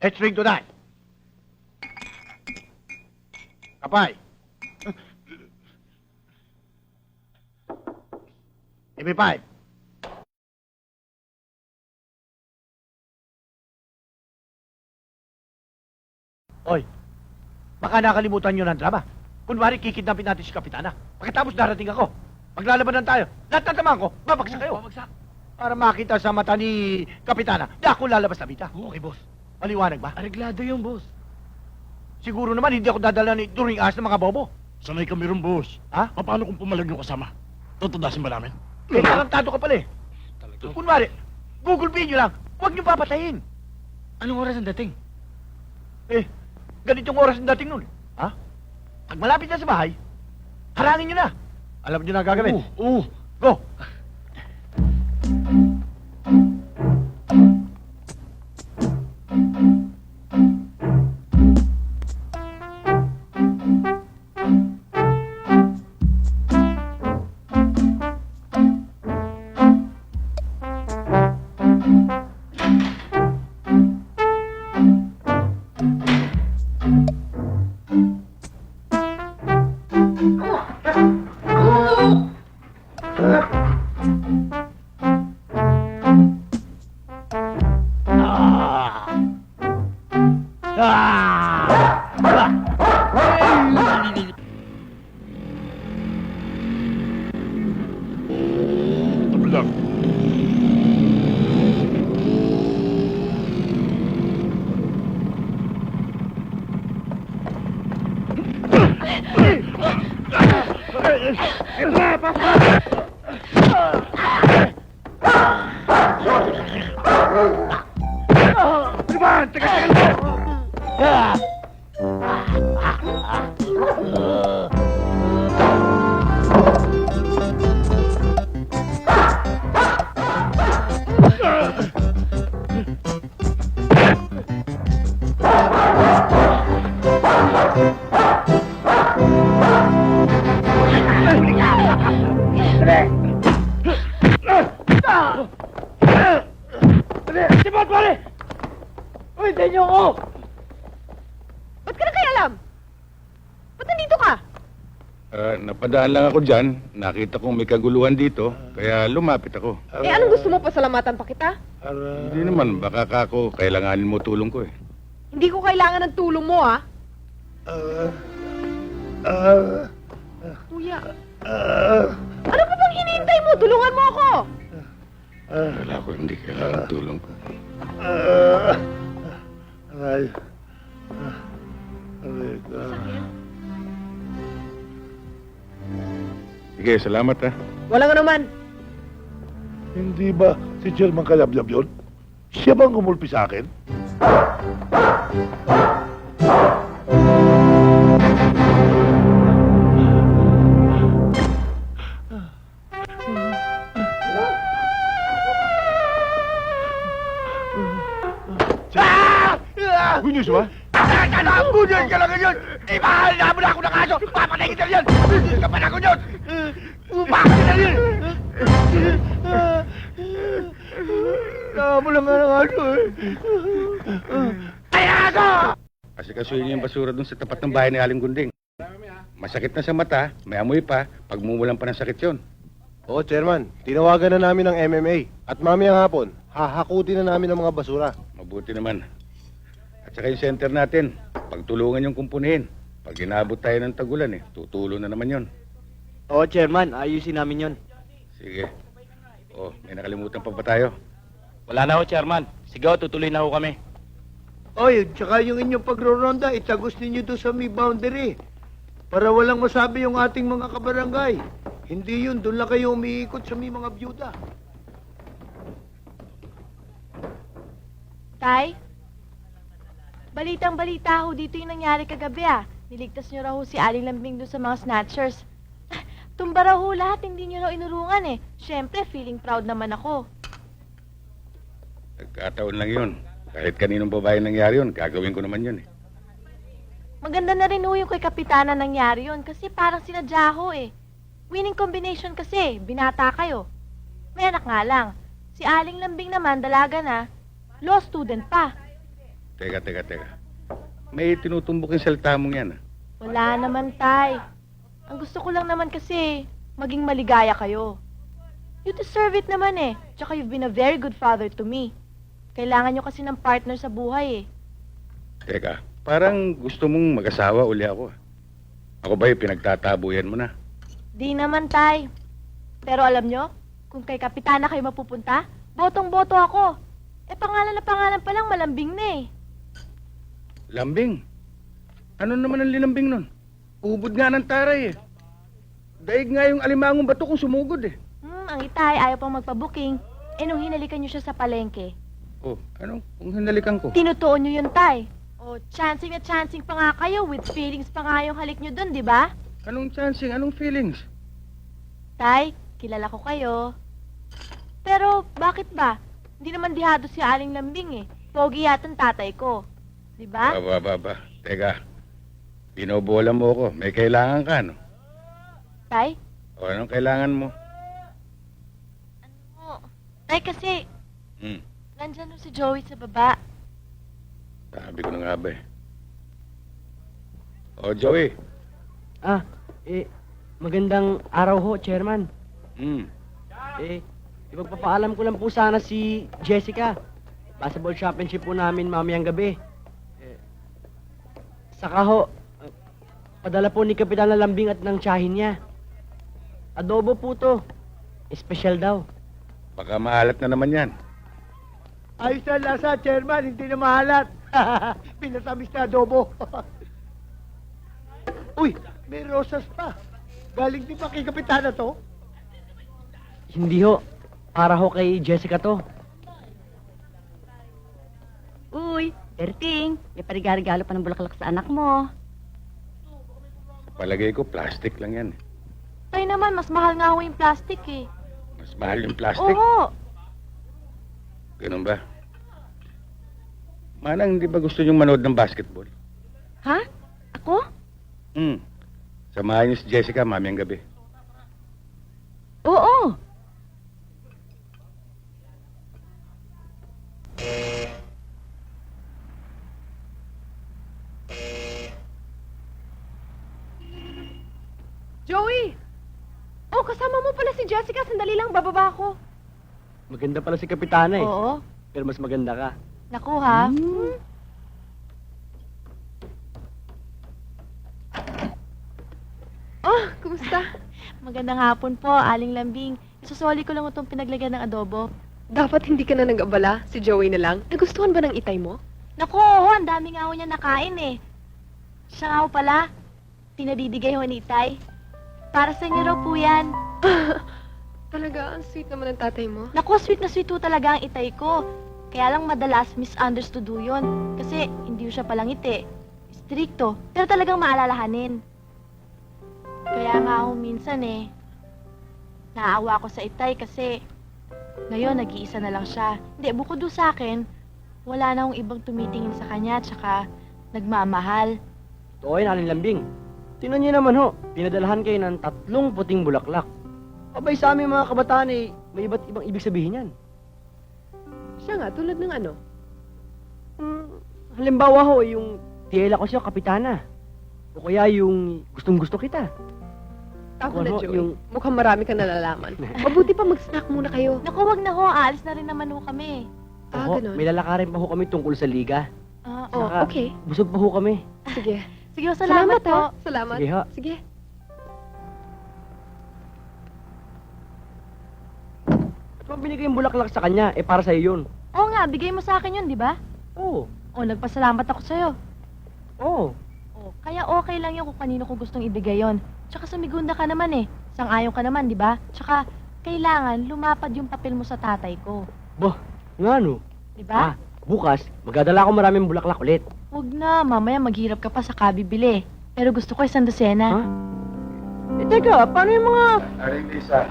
Let's drink to that. Kapay. MP5. Oy, baka nakalimutan nyo ng drama. Kunwari, kikidnapin natin si Kapitana. Pagkatapos darating ako. Maglalabanan tayo. Lahat ng tamaan ko, babagsak kayo. Babagsak. Para makita sa mata ni Kapitana, di ako lalabas na bita. Okay, boss. Maliwanag ba? Areglado yung boss. Siguro naman hindi ako dadala ni Turing Ahas ng mga bobo. Sanay kami rin, boss. Ha? Paano kung pumalag yung kasama? Tutudasin ba namin? Eh, tarantado ka pala eh. Kunwari, Google Pay nyo lang. Huwag nyo papatayin. Anong oras ang dating? Eh, ganitong oras ang dating nun. Ha? Pag malapit na sa bahay, harangin nyo na. Alam nyo na ang gagawin. Oo. Go! Napadaan lang ako dyan. Nakita kong may kaguluhan dito, kaya lumapit ako. Eh, anong gusto mo? Pasalamatan pa kita? Hindi naman, baka kako, kailanganin mo tulong ko eh. Hindi ko kailangan ng tulong mo, ha? Kuya. Ano pa bang hinihintay mo? Tulungan mo ako! Wala ko, hindi kailangan tulong ko. Aray. Aray ka. Sige, salamat ha. Walang anuman. Hindi ba si Chairman Kayabyab yun? Siya bang kumulpi sa akin? Good news ba? Good ka lang yun! Mahal na mo na ako ng aso! Papatay kita yan! Ka pa na ako yun! Bakit na yun? Mo lang nga ng aso eh. Ay, aso! Kasi kasuhin niyo yung basura dun sa tapat ng bahay ni Aling Gunding. Masakit na sa mata, may amoy pa, pagmumulan pa ng sakit yon. Oo, Chairman. Tinawagan na namin ng MMA. At mamayang hapon, hahakutin na namin ang mga basura. Mabuti naman. At saka yung center natin, pagtulungan yung kumpunihin. Pag inabot tayo ng tagulan tutulo na naman yon. Oo, Chairman. Ayusin namin yon. Sige. Oh, may nakalimutan pa ba tayo? Wala na ho, Chairman. Sige ho, tutuloy na ho kami. Oy, tsaka yung inyong pagro-ronda, itagos ninyo doon sa may boundary. Para walang masabi yung ating mga kabarangay. Hindi yun, doon lang kayo umiikot sa may mga byuda. Tay? Balitang-balita ho dito yung nangyari kagabi Niligtas niyo raw ho si Aling Lambing doon sa mga snatchers. Tumba raw ho lahat, hindi niyo raw inurungan Siyempre, feeling proud naman ako. Nagkataon lang yun. Kahit kaninong babae nangyari yun, gagawin ko naman yun Maganda na rin ho yung kay Kapitana nangyari yun kasi parang sinadya ho Winning combination kasi, binata kayo. May anak nga lang. Si Aling Lambing naman, dalaga na, law student pa. Teka. May tinutumbok yung salita mong yan Wala naman, Tay. Ang gusto ko lang naman kasi, maging maligaya kayo. You deserve it naman Tsaka you've been a very good father to me. Kailangan nyo kasi ng partner sa buhay Teka, parang gusto mong mag-asawa uli ako Ako ba yung pinagtatabuyan mo na? Di naman, Tay. Pero alam nyo, kung kay Kapitana kayo mapupunta, botong-boto ako. Pangalan na pangalan pa lang, malambing na Lambing? Ano naman ang linambing nun? Ubod nga ng taray Daig nga yung alimangong bato kung sumugod Ang itay, ayaw pang magpa-booking. Nung hinalikan nyo siya sa palengke. Oh, ano? Kung hinalikan ko? Tinutuon nyo yun, Tay. Chancing na chancing pa nga kayo, with feelings pa nga yung halik nyo dun, di ba? Anong chancing? Anong feelings? Tay, kilala ko kayo. Pero, bakit ba? Hindi naman dihado si Aling Lambing Pogi yatang tatay ko. Di ba? Ba. Teka, binobola mo ako. May kailangan ka, no? Tay? O, anong kailangan mo? Tay, kasi, nandyan si Joey sa baba. Sabi ko na nga ba O, Joey. Magandang araw ho, Chairman. Hmm. Ipagpapaalam ko lang po sana si Jessica. Basketball championship po namin mamayang gabi. Saka ho, padala po ni Kapitan Lambing at ng tiyahin niya. Adobo po to. Espesyal daw. Baka maalat na naman yan. Ayos na lasa, Chairman, hindi na mahalat. Pinatamis na adobo. Uy, may rosas pa. Galing din ba kay Kapitana to? Hindi ho. Para ho kay Jessica to. Uy, Berting, may parigarigalo pa ng bulaklak sa anak mo. Sa palagay ko, plastic lang yan Tay naman, mas mahal nga ho yung plastic Mas mahal yung plastic? Oo. Ganun ba? Manang, hindi ba gusto niyong manood ng basketball? Ha? Ako? Samahan niyo si Jessica mamayang gabi. Oo. Joey! Oh, kasama mo pala si Jessica. Sandali lang, bababa ako. Maganda pala si Kapitana Oo. Pero mas maganda ka. Naku, ha? Oh, kumusta? Magandang hapon po, Aling Lambing. Isusoli ko lang itong pinaglagyan ng adobo. Dapat hindi ka na nag-abala. Si Joey na lang. Nagustuhan ba ng itay mo? Naku, ang dami nga ho niya nakain Siya nga ho pala, tinadidigay ho ni Itay. Para sa inyo raw po yan. Talaga, ang sweet naman ng tatay mo. Naku, sweet na sweet ho talaga ang Itay ko. Kaya lang madalas misunderstood ho yun. Kasi hindi ho siya palangiti. Stricto. Pero talagang maalalahanin. Kaya nga ho minsan naawa ko sa Itay kasi ngayon nag-iisa na lang siya. Hindi, bukod doon sa akin, wala na akong ibang tumitingin sa kanya tsaka nagmamahal. Oo, Aling Lambing. Tingnan niyo naman ho, pinadalahan kayo ng 3 puting bulaklak. Abay sa aming mga kabataan may iba't ibang ibig sabihin yan. Siya nga, tulad ng ano? Halimbawa ho, yung tiyela ko siya, kapitana. O kaya yung gustong-gusto kita. Ako na, Ano, Joey. yung- Mukhang marami ka nalalaman. Mabuti pa mag-snack muna kayo. Naku, wag na ho. Aalis na rin naman ho kami. Oho, ganun. may lalakarin pa ho kami tungkol sa liga. Oh, Saka, okay. Busog pa ho kami. Sige. Sige ho, salamat po. ha. Salamat. Sige ho. Sige. At mo binigay yung bulaklak sa kanya, para sa'yo yun. Oo nga, bigay mo sa akin yun, di ba? Oo. Oh, nagpasalamat ako sa'yo. Oo. Oh, kaya okay lang yun kung kanino ko gustong ibigay yon. Tsaka sumigunda ka naman Sang-ayon ka naman, di ba? Tsaka, kailangan lumapad yung papel mo sa tatay ko. Bah, nga no. Di ba? Bukas, magdadala ako maraming bulaklak ulit. Huwag na, mamaya maghirap ka pa sa kabibili. Pero gusto ko 1 dosena. Teka, paano yung mga... Aling Lisa,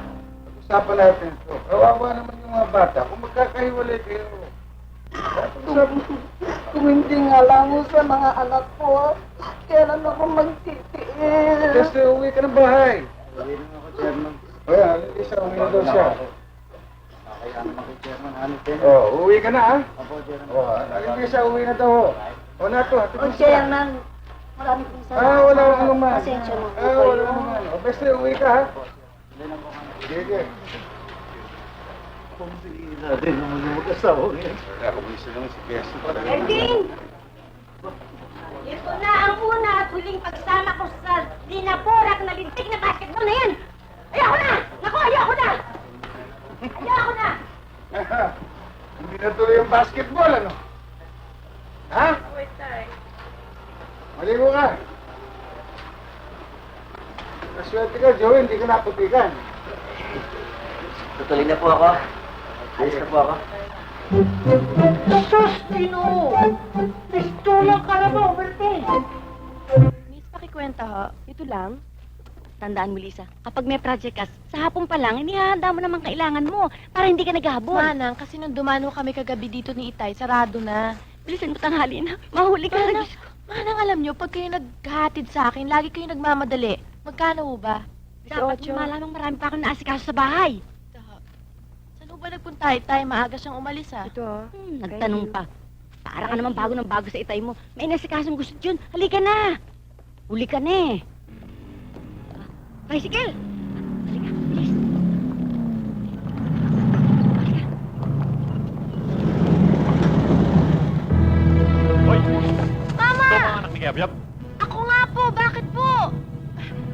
usapan natin ito. Kawawa naman yung mga bata. Kung magkakahiwalay kayo, Kung hindi nga lang ho sa mga anak ko, kailan ako magtitiis? Kasi uwi ka ng bahay. Uwi na ako, Chairman. O yan, Aling Lisa, uwi na daw siya. Kaya naman kay Chairman, Oh, uwi ka na, ha? Opo, Chairman. O, Aling Lisa, uwi na daw. O, nato, hatid mo siya. Chairman, maraming salamat. Wala akong anuman. Pasensya na po Wala kayo. akong anuman. O, basta uwi ka, ha? Sige. Natin naman yung mag-asawa ngayon. Ako bisa naman si Bessie. Erding! Ito na ang una at huling pagsama ko sa dinaporak na lintik na basketball na yan! Ayoko na! Naku, ayoko na! Ayoko na! Hindi na tuloy yung basketball, ano? Ha? Maligo ka. Naswerte ka, Joey, hindi ka naputikan. Tutuloy na po ako. Alis na po ako. Sus, Tino! Pistola ka na ba, Bertin? Miss, pakikwenta ho. Ito lang. Tandaan mo, Lisa, kapag may project ka, sa hapon pa lang, inihahanda mo naman kailangan mo para hindi ka naghahabol. Manang, kasi nung dumano kami kagabi dito ni Itay, sarado na. Bilisan mo tanghali na. Mahuli ka na. Manang, alam nyo, pag kayo naghahatid sa akin, lagi kayo nagmamadali. Magkano ho ba? Dapat mo malamang marami pa akong naasikaso sa bahay. Saan ho ba nagpunta, Itay? Maaga siyang umalis, Ito, Nagtanong pa. Para ka naman bago ng bago sa itay mo. May nasikasong gusto yun. Halika na. Huli ka na Bicycle! Halika, bilis. Hoy! Mama! Ito ang anak ni Gabyab. Ako nga po! Bakit po?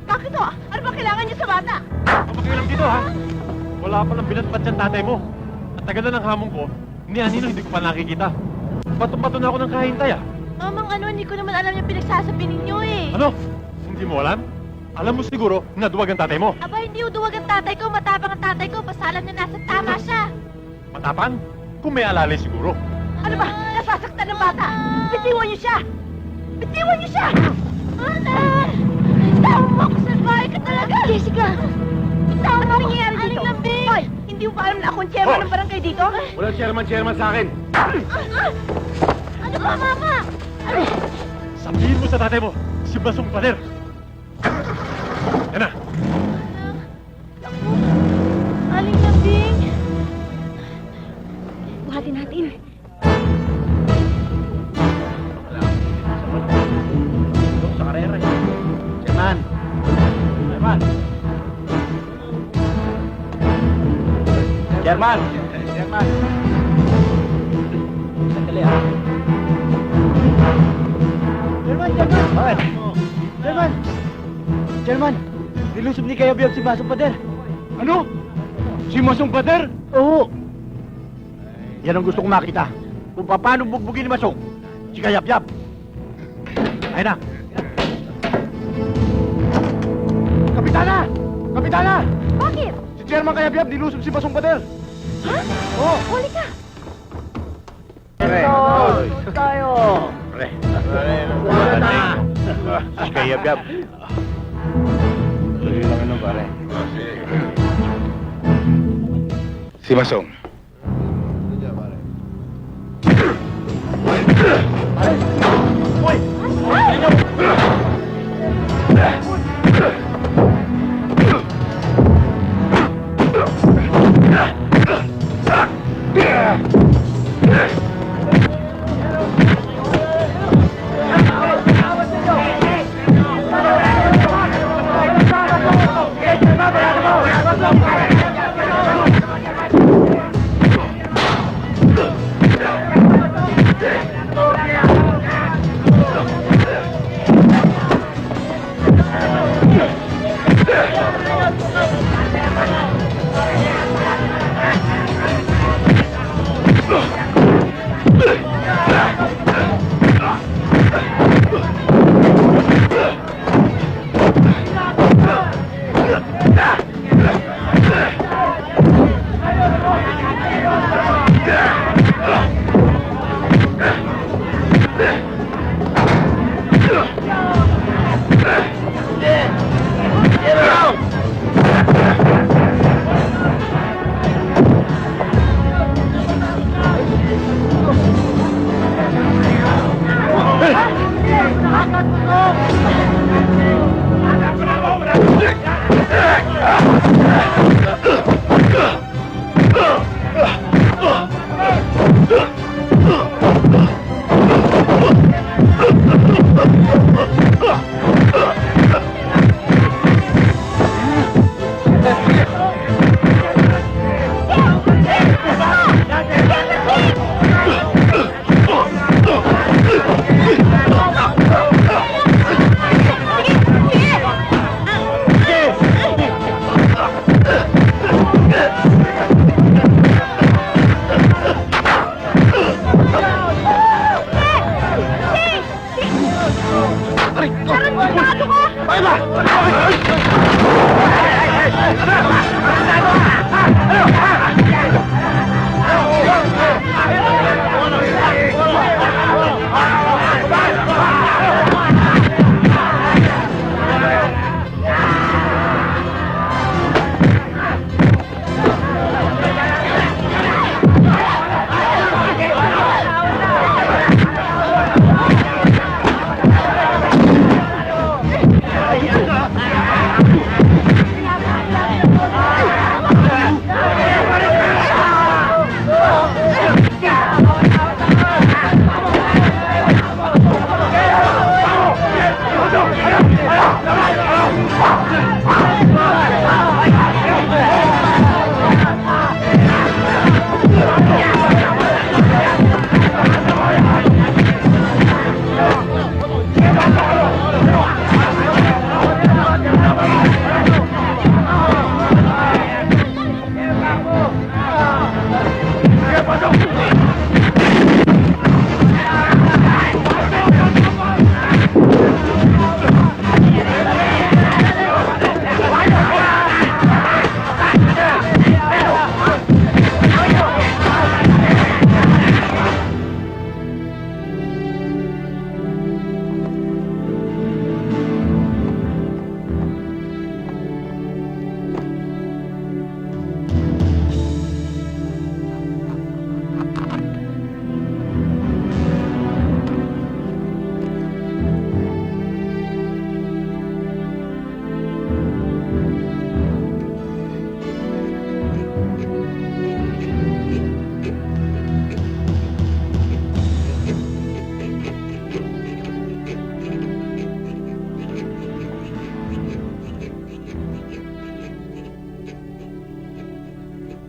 Bakit ho? Ano ba kailangan niyo sa bata? Papakilam dito, ha? Wala pa lang binatpat yan tatay mo. At tagal na ng hamon ko, ni Anino hindi ko pa nakikita. Bato-bato na ako ng kahintay, ah. Mamang ano, hindi ko naman alam yung pinagsasabi ninyo Ano? Hindi mo alam? Alam mo siguro na duwag ang tatay mo. Aba, hindi uduwag ang tatay ko, matapang ang tatay ko, basta alam niya nasa tama siya. Matapang? Kung may alalay siguro. Ano ba? Nasasaktan ng bata! Bitiwan niyo siya! Bitiwan niyo siya! Anak! Tawag mo ako sa bahay ka talaga! Jessica! Tawag mo ako! nangyayari Aling dito? Lambing! Hoy! Hindi mo pa alam na ako ang chairman ng barangay dito? Walang chairman sa akin. Ano ba, Mama? Sabihin mo sa tatay mo, si Basong Pader. Yan na. Aling Lambing! Buhatin natin. Sa karera. Chairman. Chairman. Chairman. Chairman. Sandali ah. Chairman! Bakit? Chairman! Chairman! Nilusob ni Kayabyab si Masong Pader. Ano? Si Masong Pader? Oo! Yan ang gusto kong makita. Kung paano bugbugin ni Masong. Si Kayabyab. Ayun na. Kapitana! Kapitana! Bakit? Si Chairman Kayabyab nilusob si Masong Pader. Ha? Oo. Huli ka! tayo. Pre. Kaya Gab. Tuloy lang ano, pare. Si Masong.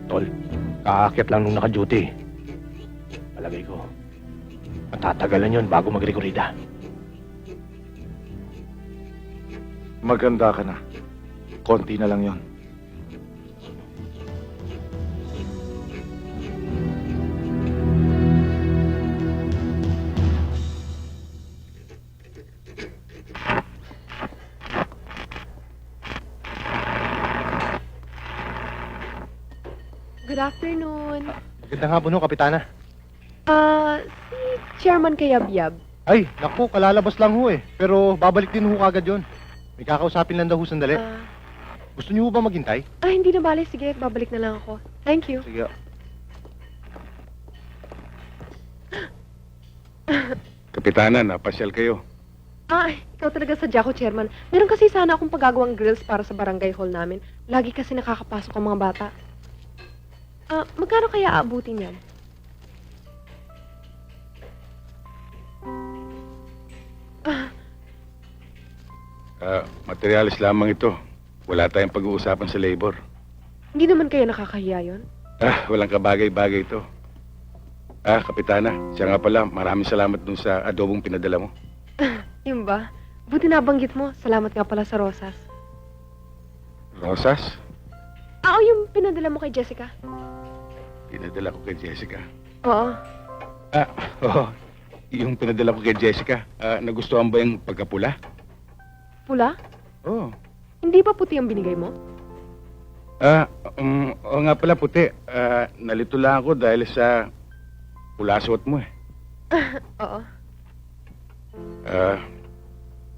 Tol, kakakit lang nung naka-duty. Palagay ko, matatagalan yun bago magrekorida. Maganda ka na. Konti na lang yon. Good afternoon. Magandang hapon ho, Kapitana. Si Chairman Kayabyab. Ay, naku, kalalabas lang ho eh. Pero babalik din ho kagad yun. May kakausapin lang daw ho sandali. Gusto niyo ho ba maghintay? Hindi na bale. Sige, babalik na lang ako. Thank you. Sige. Kapitana, napasyal kayo. Ikaw talaga sadya ko, Chairman. Meron kasi sana akong pagagawang grills para sa barangay hall namin. Lagi kasi nakakapasok ang mga bata. Magkano kaya aabutin yan? Materialis lamang ito. Wala tayong pag-uusapan sa labor. Hindi naman kaya nakakahiya yun? Walang kabagay-bagay ito. Kapitana, siya nga pala, maraming salamat dun sa adobong pinadala mo. Yun ba? Buti nabanggit mo. Salamat nga pala sa rosas. Rosas? Yung pinadala mo kay Jessica. Pinadala ko kay Jessica. Oo. Oo. Yung pinadala ko kay Jessica, nagustuhan ba yung pagkapula? Pula? Oo. Hindi ba puti ang binigay mo? Oo nga pala puti. Nalito lang ako dahil sa pula suot mo eh. Oo.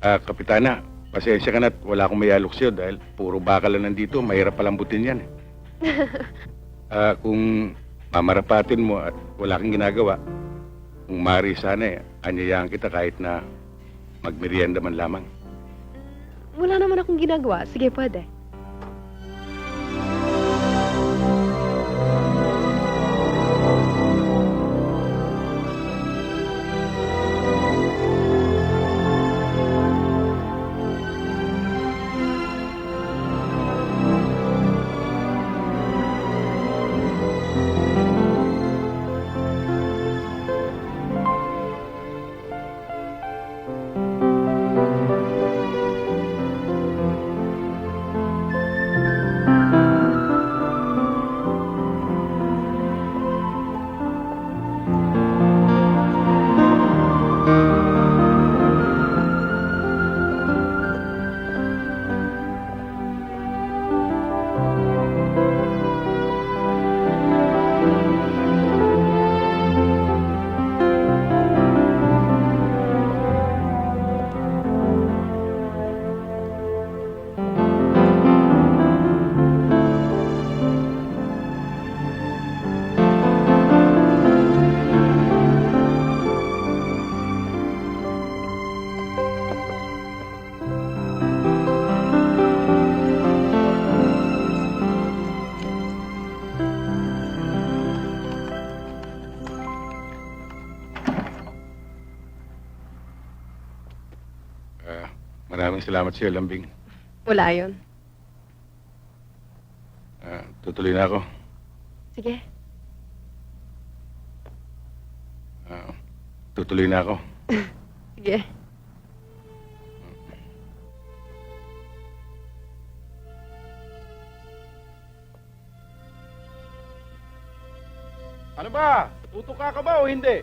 Kapitana, pasensya ka na at wala akong mayalok sa'yo dahil puro bakal lang nandito, mahirap palambutin yan eh. Kung mamarapatin mo at wala kang ginagawa, kung maaari sana anyayahan kita kahit na magmerienda man lamang. Wala naman akong ginagawa. Sige, pwede. Maraming salamat sa'yo, Lambing. Wala yun. Tutuloy na ako. Sige. Tutuloy na ako. Sige. Ano ba? Tutuka ka ba o hindi?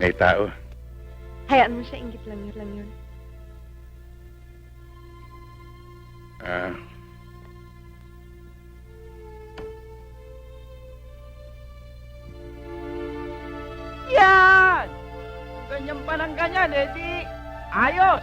May tao. Hayaan mo siya. Ingit lang yun. Yan! Ganyan pa ng ganyan, di ayos!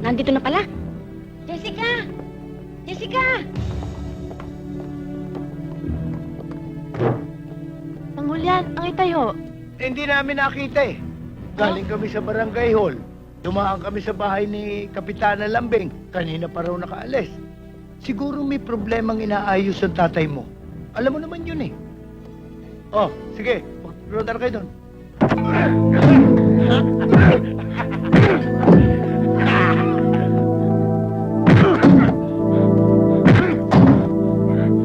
Nandito na pala. Jessica! Jessica! Mang Julian, ang itayo. Hindi namin nakita eh. Galing kami sa barangay hall. Dumaan kami sa bahay ni Kapitana Lambing. Kanina pa raw nakaalis. Siguro may problemang inaayos ang tatay mo. Alam mo naman yun eh. Oh, sige. Mag-rodar kayo doon.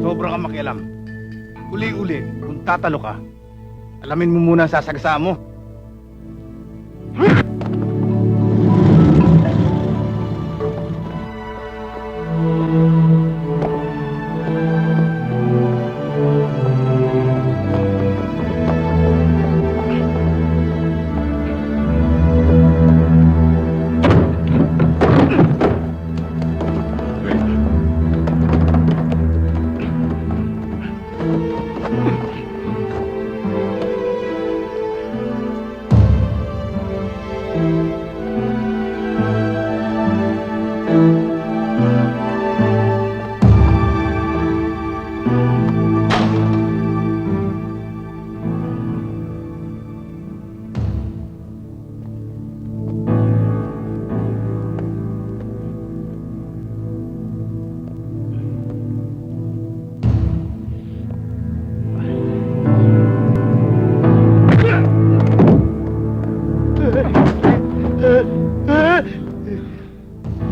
Sobra kang makialam. uli-uli, kung tatalo ka, alamin mo muna ang sasagasaan mo.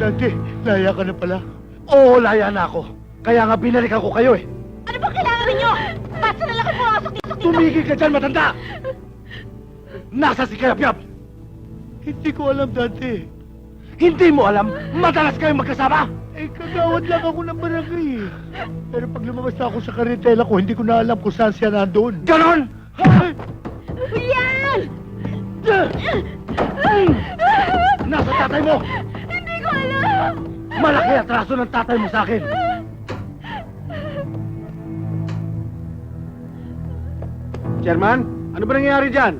Dante, laya ka na pala. Oo, laya na ako. Kaya nga binalikan ko kayo eh. Ano ba kailangan ninyo? Basta na lang kayo pumasok dito. Tumigil ka dyan, matanda! Nasa si Kayapyap? Hindi ko alam, Dante. Hindi mo alam? Madalas kayong magkasama? Eh, kagawad lang ako ng barangay eh. Pero pag lumabas na ako sa karitela ko, hindi ko na alam kung saan siya nandun. Ganon! Julian! Nasa tatay mo! Hindi ko alam! Malaki atraso ng tatay mo sa akin! Chairman, ano ba nangyayari dyan?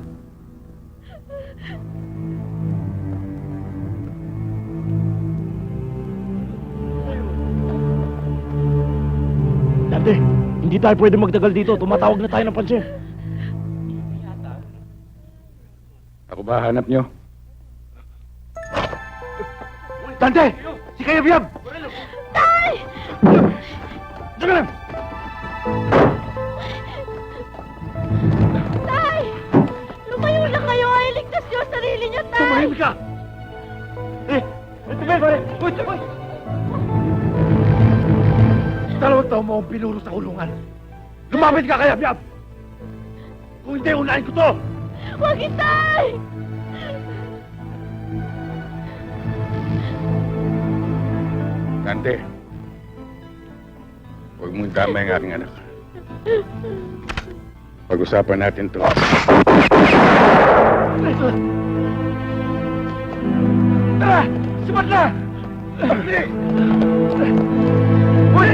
Dante, hindi tayo pwede magtagal dito. Tumatawag na tayo ng pansin. Ako ba hanap nyo? Dante! Si Kayabiyab! Tay! Diyan lang! Tay! Lumayo na kayo! Ay, ligtas niyo ang sarili niyo, Tay! Tumahimik ka! Ito ba, pare? Uy! Dalawang taon mo akong pinuro sa kulungan. Lumapit ka, Kayabiyab! Kung hindi, unahin ko to! Huwag Tay! Dante, huwag mong tama yung aking anak. Pag-usapan natin to. Tara! Sipat na! Uy!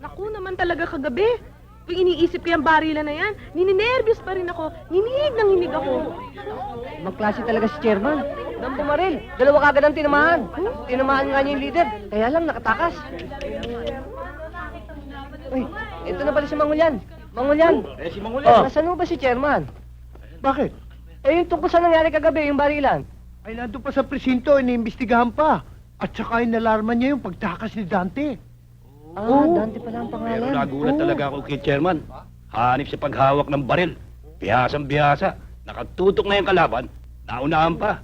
Naku naman talaga kagabi. Kung iniisip ko yung barilan na yan, nininervyos pa rin ako. Hinihinig ng hinig ako. Magklase talaga si Chairman. Nang bumaril. Dalawa kagad ang tinamaan. Tinamaan nga niya yung leader. Kaya lang nakatakas. Uy, ito na pala si Mangulyan. Mangulyan. Si Mangulyan. Nasaan ba si Chairman? Bakit? Eh, yung tungkol sa nangyari kagabi, yung barilan. Ay, nandun pa sa presinto, iniimbestigahan pa. At saka inalarman niya yung pagtakas ni Dante. Dante pala ang pangalan. Pero nagulat talaga ako kay Chairman. Hanip sa paghawak ng baril. Bihasang-bihasa. Nakatutok na yung kalaban. Naunahan pa.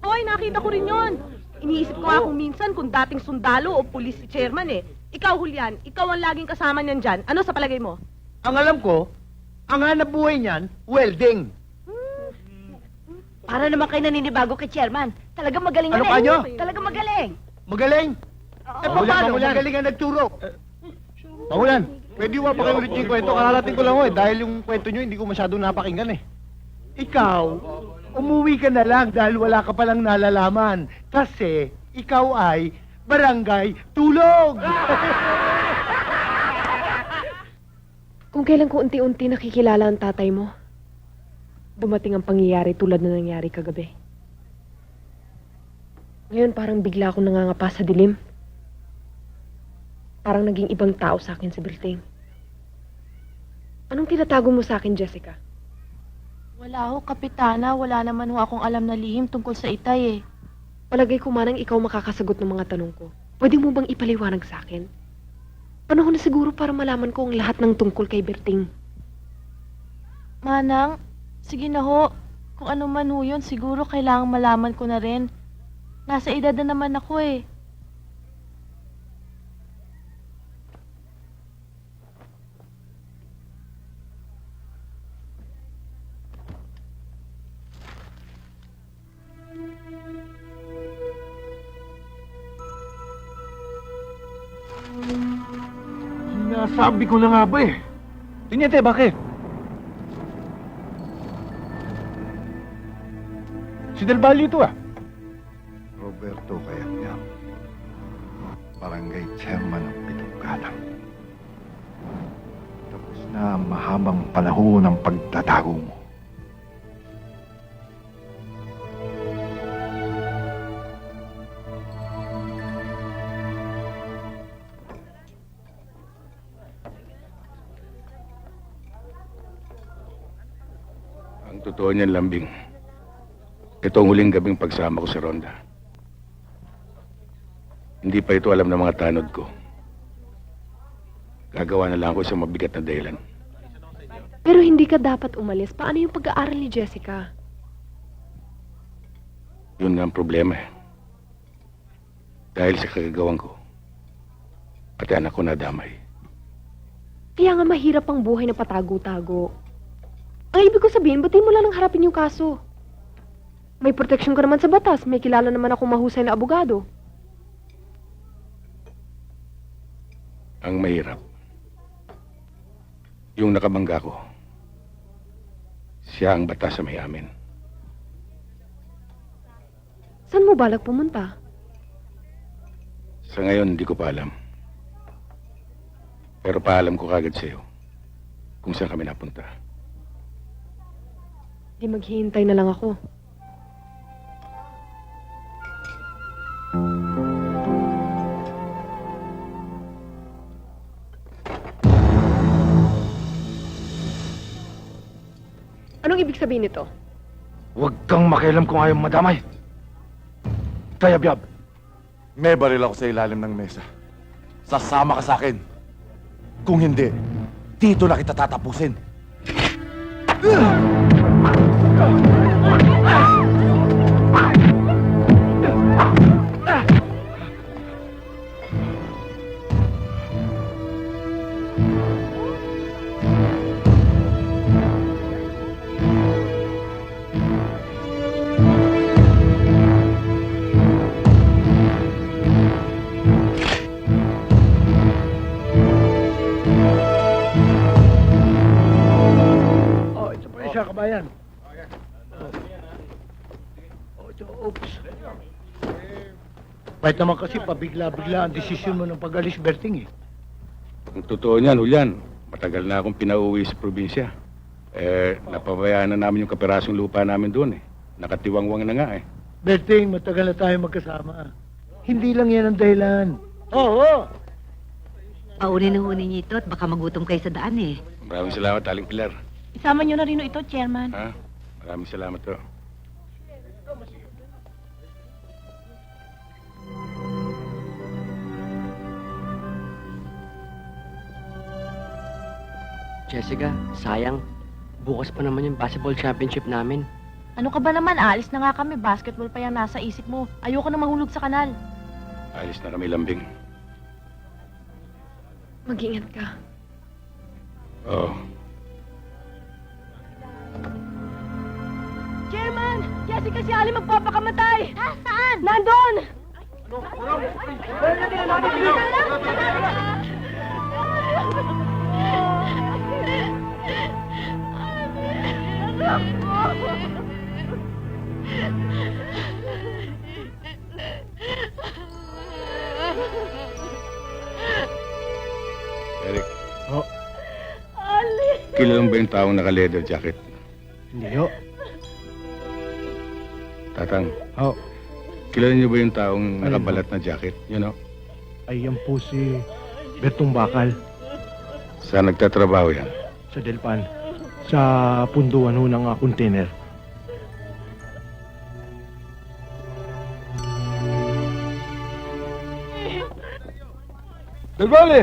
Hoy, nakita ko rin yon. Iniisip ko nga kung minsan kung dating sundalo o pulis si chairman eh. Ikaw, Julian, ikaw ang laging kasama niyan dyan. Ano sa palagay mo? Ang alam ko, ang hanap buhay niyan, welding. Para naman kayo naninibago kay Chairman. Talagang magaling Ano yan pa eh. nyo? Talagang magaling. Magaling. Eh, paano? Magaling ang nagturo. Pangulan, pwede mo pa kayo ulit yung kwento. Kakarating ko lang ho eh. Dahil yung kwento nyo, hindi ko masyadong napakinggan eh. Ikaw, umuwi ka na lang dahil wala ka palang nalalaman. Kasi, ikaw ay barangay tulog. Kung kailan ko unti-unti nakikilala ang tatay mo, dumating ang pangyayari tulad na nangyari kagabi. Ngayon parang bigla akong nangangapa sa dilim. Parang naging ibang tao sa akin sa building. Anong tinatago mo sa akin, Jessica? Wala ho, Kapitana. Wala naman ho akong alam na lihim tungkol sa itay eh. Palagay ko manang ikaw makakasagot ng mga tanong ko. Pwede mo bang ipaliwanag sa akin? Panahon na siguro para malaman ko ang lahat ng tungkol kay Berting. Manang, sige na ho. Kung ano man ho yun, siguro kailangang malaman ko na rin. Nasa edad na naman ako eh. Sinasabi ko na nga ba eh. Tinyente, bakit? Si Del Valle ito ah. Roberto Cayabyab, barangay chairman ng Pitong Galang. Tapos na ang mahabang panahon ng pagtatago mo. Ang totoo niyan, Lambing, ito ang huling gabing pagsama ko sa Ronda. Hindi pa ito alam ng mga tanod ko. Gagawa na lang ako isang mabigat na dahilan. Pero hindi ka dapat umalis. Paano yung pag-aaral ni Jessica? Yun nga ang problema eh. Dahil sa kagagawan ko, pati anak ko nadamay. Kaya nga mahirap ang buhay na patago-tago. Ang ibig ko sabihin, ba't di mo lang harapin yung kaso? May proteksyon ka naman sa batas. May kilala naman akong mahusay na abogado. Ang mahirap, yung nakabangga ko, siya ang batas sa may amin. Saan mo balak pumunta? Sa ngayon, hindi ko pa alam. Pero paalam ko kagad sa'yo kung saan kami napunta. Di maghihintay na lang ako. Anong ibig sabihin nito? Huwag kang makialam kung ayaw madamay. Cayabyab, may baril ako sa ilalim ng mesa. Sasama ka sa akin. Kung hindi, dito na kita tatapusin. Siya, kabayan. Oops. Kahit naman kasi pabigla-bigla ang desisyon mo ng pag-alis, Berting eh. Ang totoo niyan, Julian, matagal na akong pinauwi sa probinsya. Napabayaan na namin yung kaperasong lupa namin doon eh. Nakatiwangwang na nga eh. Berting, matagal na tayo magkasama. Hindi lang yan ang dahilan. Oo! Paunin na hunin niyo ito at baka magutom kayo sa daan eh. Maraming salamat, Aling Pilar. Isama nyo na rin ito, Chairman. Ha? Maraming salamat to. Jessica, sayang. Bukas pa naman yung basketball championship namin. Ano ka ba naman? Aalis na nga kami. Basketball pa yan nasa isip mo. Ayoko na mahulog sa kanal. Alis na kami, Lambing. Mag-ingat ka. Oo. Chairman! Jessica, si Ali magpapakamatay! Ha? Saan? Nandun! Eric. Oh. Ali! Kilala mo ba yung taong naka-leather jacket? Hindi ho. Tatang. Oh. Kilala niyo ba yung taong nakabalat na jacket? You know? Ay, yan po si Bertong Bakal Saan nagtatrabaho yan? sa Delpan. Sa punduan ho ng container. Del Valle!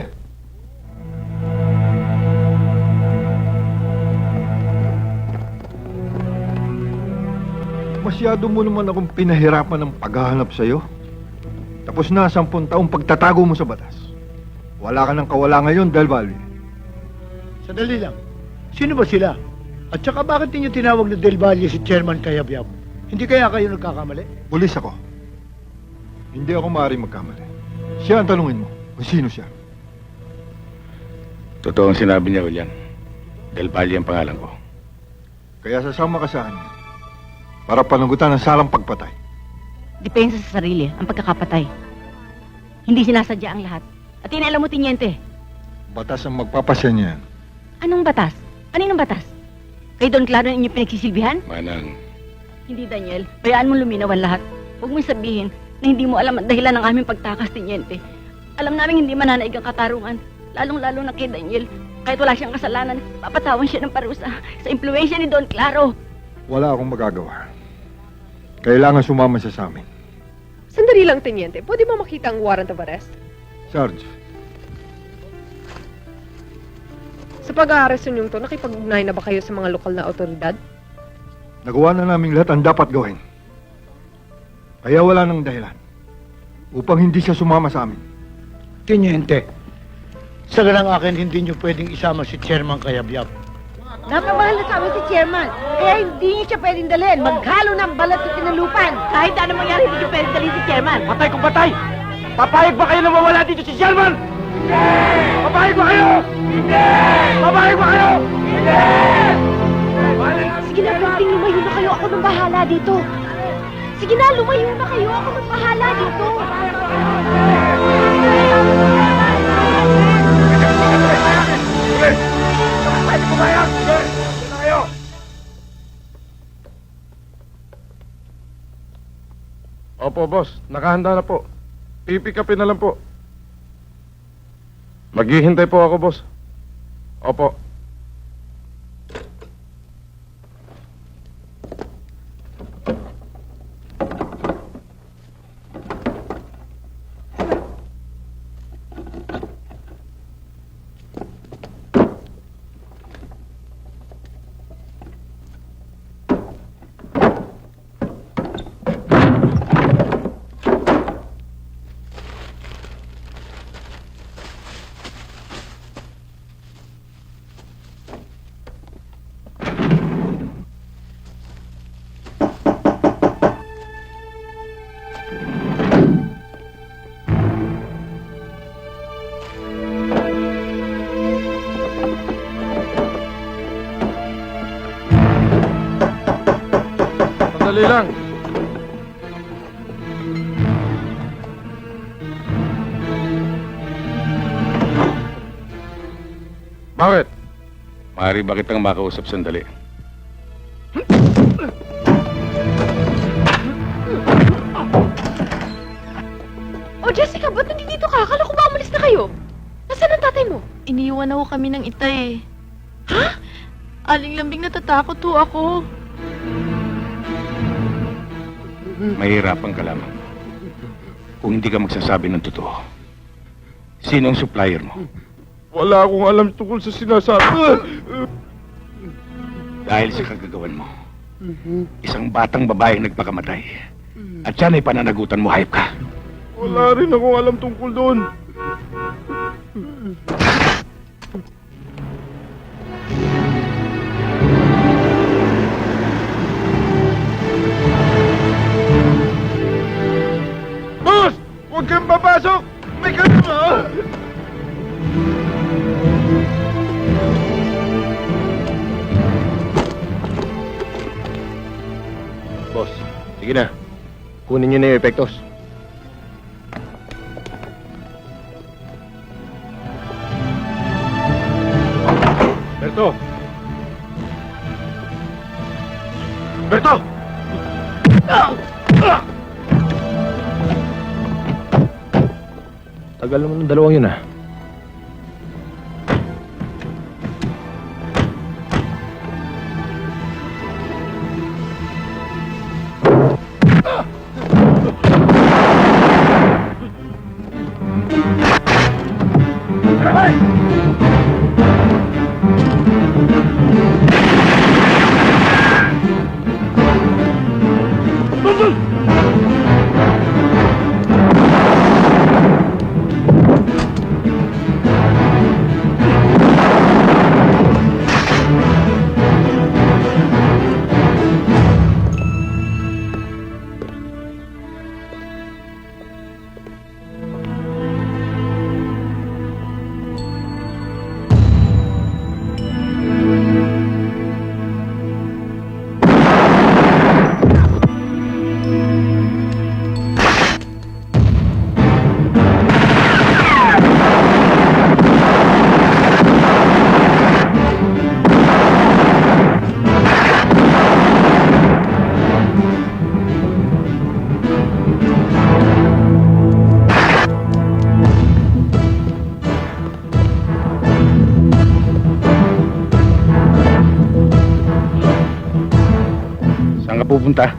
masyado mo naman akong pinahirapan ng paghahanap sa'yo. Tapos na 10 taong pagtatago mo sa batas. Wala ka ng kawala ngayon, Del Valle. Sandali lang. Sino ba sila? At saka bakit ninyo tinawag na Del Valle si Chairman Kayabyab? Hindi kaya kayo nagkakamali? Pulis ako. Hindi ako maaaring magkamali. Siya ang tanungin mo kung sino siya. Totoo ang sinabi niya, Julian. Del Valle ang pangalan ko. Kaya sasama ka sa kanya para panagutan ang salang pagpatay. Depensa sa sarili, ang pagkakapatay. Hindi sinasadya ang lahat. At inalam mo, Tiniente. Batas ang magpapasya niyan. Anong batas? Aninong batas? Kay Don Claro ang inyong pinagsisilbihan? Manang, Hindi, Daniel. Bayaan mo luminaw ang lahat. Huwag mong sabihin na hindi mo alam ang dahilan ng aming pagtakas, Tiniente. Alam namin hindi mananaig ang katarungan. Lalong-lalo na kay Daniel. Kahit wala siyang kasalanan, papatawan siya ng parusa sa impluensya ni Don Claro. Wala akong magagawa. Kailangan sumama siya sa amin. Sandali lang, Teniente. Pwede mo makita ang warrant of arrest? Sarge, Sa pag-aaresto niyong to, nakipag-ugnay na ba kayo sa mga lokal na otoridad? nagawa na namin lahat ang dapat gawin. Kaya wala nang dahilan upang hindi siya sumama sa amin. Tiniente, sa ganang akin, hindi nyo pwedeng isama si Chairman Kayabyab. Napamahal na sa amin si Chairman. Kaya hindi niyo siya pwedeng dalhin. Maghalo ng balat sa tinalupan. Kahit ano mangyari, hindi niyo pwedeng dalhin si Chairman. Patay kung patay! Papayag ba kayo na mawala dito si Sherman? Hindi! Papayag ba kayo? Hindi! Papayag ba kayo? Hindi! Sige na, pwedeng lumayo na kayo. Ako nang bahala dito. Sige na, lumayo na kayo. Ako nang bahala dito. Pwede pumayag! Sige! Sige na kayo! Opo, boss. Nakahanda na po. Pipikapin na lang po. Maghihintay po ako, boss. Opo. Sandali lang. Bakit? maaari ba kitang makausap sandali? Oh, Jessica, ba't nandito ka? Akala ko ba umalis na kayo? Nasaan ang tatay mo? Iniwan ako kami ng itay eh. Ha? Aling lambing natatakot ho ako. Mahirapan ka lamang. Kung hindi ka magsasabi ng totoo. Sino ang supplier mo? Wala akong alam tungkol sa sinasabi. Dahil sa kagagawan mo. Isang batang babaeng nagpakamatay. At yan ay pananagutan mo, hayop ka. Wala rin akong alam tungkol doon. Boss! Huwag kang papasok! May kasama! Boss, sige na. Kunin niyo na yung epektos. Berto! Berto! Tagal naman ng dalawang yun ah. pupunta?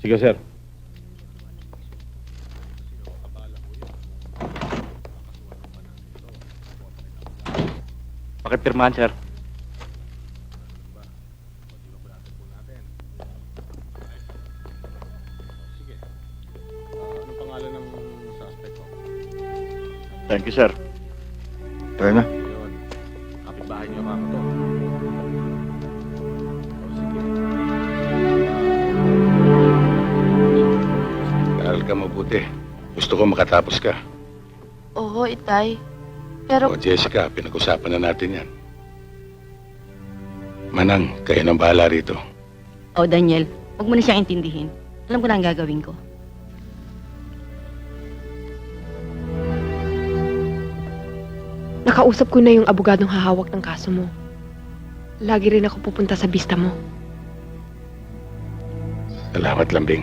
Sige, sir. Pakipirmahan, sir. Anong pangalan ng suspect ko? Thank you, sir. Tayo na. Yun. Kapitbahay niyo ka to. Aral ka mabuti. Gusto ko makatapos ka. Oo, Itay. Pero O, Jessica, pinag-usapan na natin yan. Manang, kayo nang bahala rito. Oh, Daniel, huwag mo na siyang intindihin. Alam ko na ang gagawin ko. Nakausap ko na yung abogadong hahawak ng kaso mo. Lagi rin ako pupunta sa bista mo. Salamat, Lambing.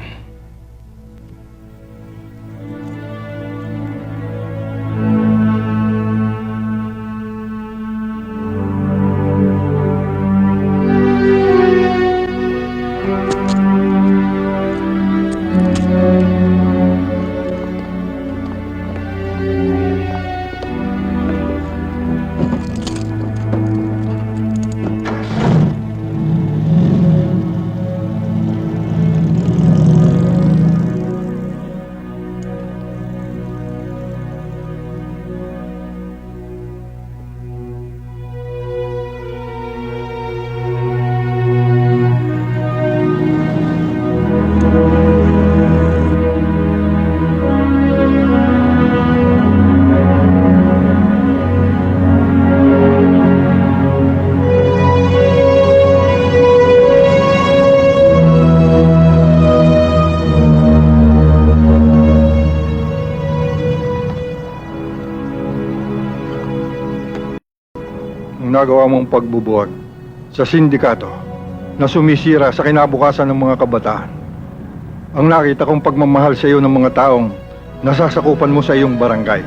Nagawa mong pagbubuhat sa sindikato na sumisira sa kinabukasan ng mga kabataan. Ang nakita kong pagmamahal sa iyo ng mga taong nasasakupan mo sa iyong barangay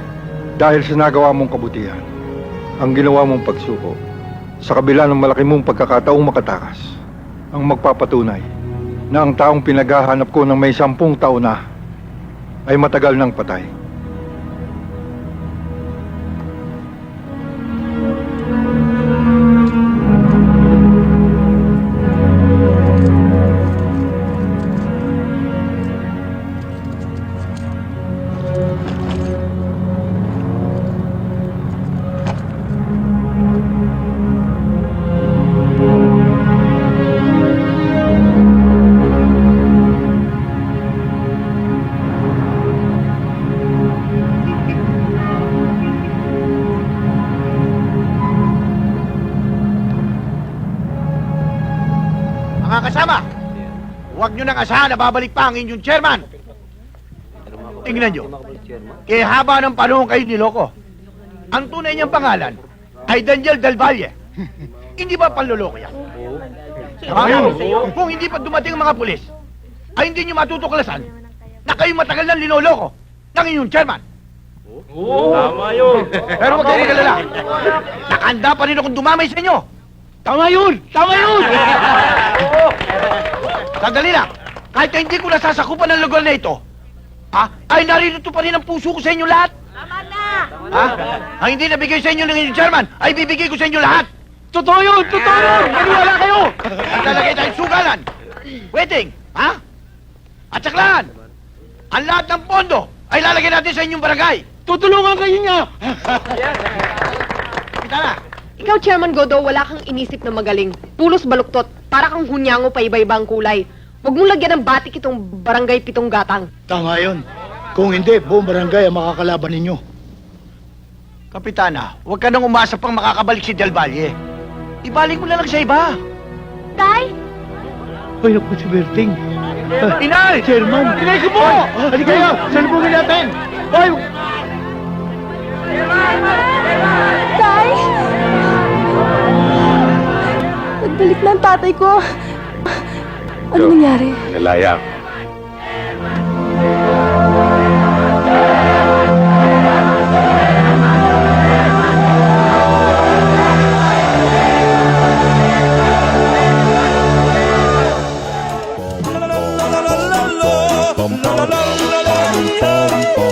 dahil sa nagawa mong kabutihan. Ang ginawa mong pagsuko sa kabila ng malaki mong pagkakataong makatakas ang magpapatunay na ang taong pinaghahanap ko ng may 10 taon na ay matagal nang patay. Mga kasama, huwag nyo nang asahan na babalik pa ang inyong chairman. Tingnan nyo, kaya haba ng panahon kayo niloko. Ang tunay niyang pangalan ay Daniel Del Valle. Hindi ba panloloko yan? Kung hindi pa dumating ang mga pulis, ay hindi nyo matutuklasan na kayo matagal nang linoloko ng inyong chairman. Tama yun. Pero huwag kayo magalala. Nakahanda pa rin akong dumamay sa inyo. Tama yun! Tama yun! Sandali lang. Kahit na hindi ko nasasakupan ng lugar na ito, ay narito pa rin ang puso ko sa inyo lahat. Tama na! Ang hindi nabigay sa inyo ng inyong chairman, ay bibigay ko sa inyo lahat. Totoo yun! Totoo yun! Maniwala kayo! At lalagay tayong sugalan. Waiting! At saklaan! Ang lahat ng pondo ay lalagay natin sa inyong barangay. Tutulungan kayo niya! Kita na! Ikaw, Chairman Godo, wala kang inisip na magaling. Pulos baluktot, para kang hunyango pa iba-ibang kulay. Huwag mong lagyan ng batik itong barangay Pitong Gatang. Tama yun. Kung hindi, buong barangay ang makakalaban ninyo. Kapitana, huwag ka nang umasa pang makakabalik si Del Valle. Ibalik mo na lang sa iba. Tay? Ay, naku si Berting. Inay! Chairman! Inay ko po! Halika kayo! Salubungin natin! Hoy! Tay? Nagbalik na ang tatay ko. Ano nangyari? Nalaya ako. Bum, bum, bum, bum, bum.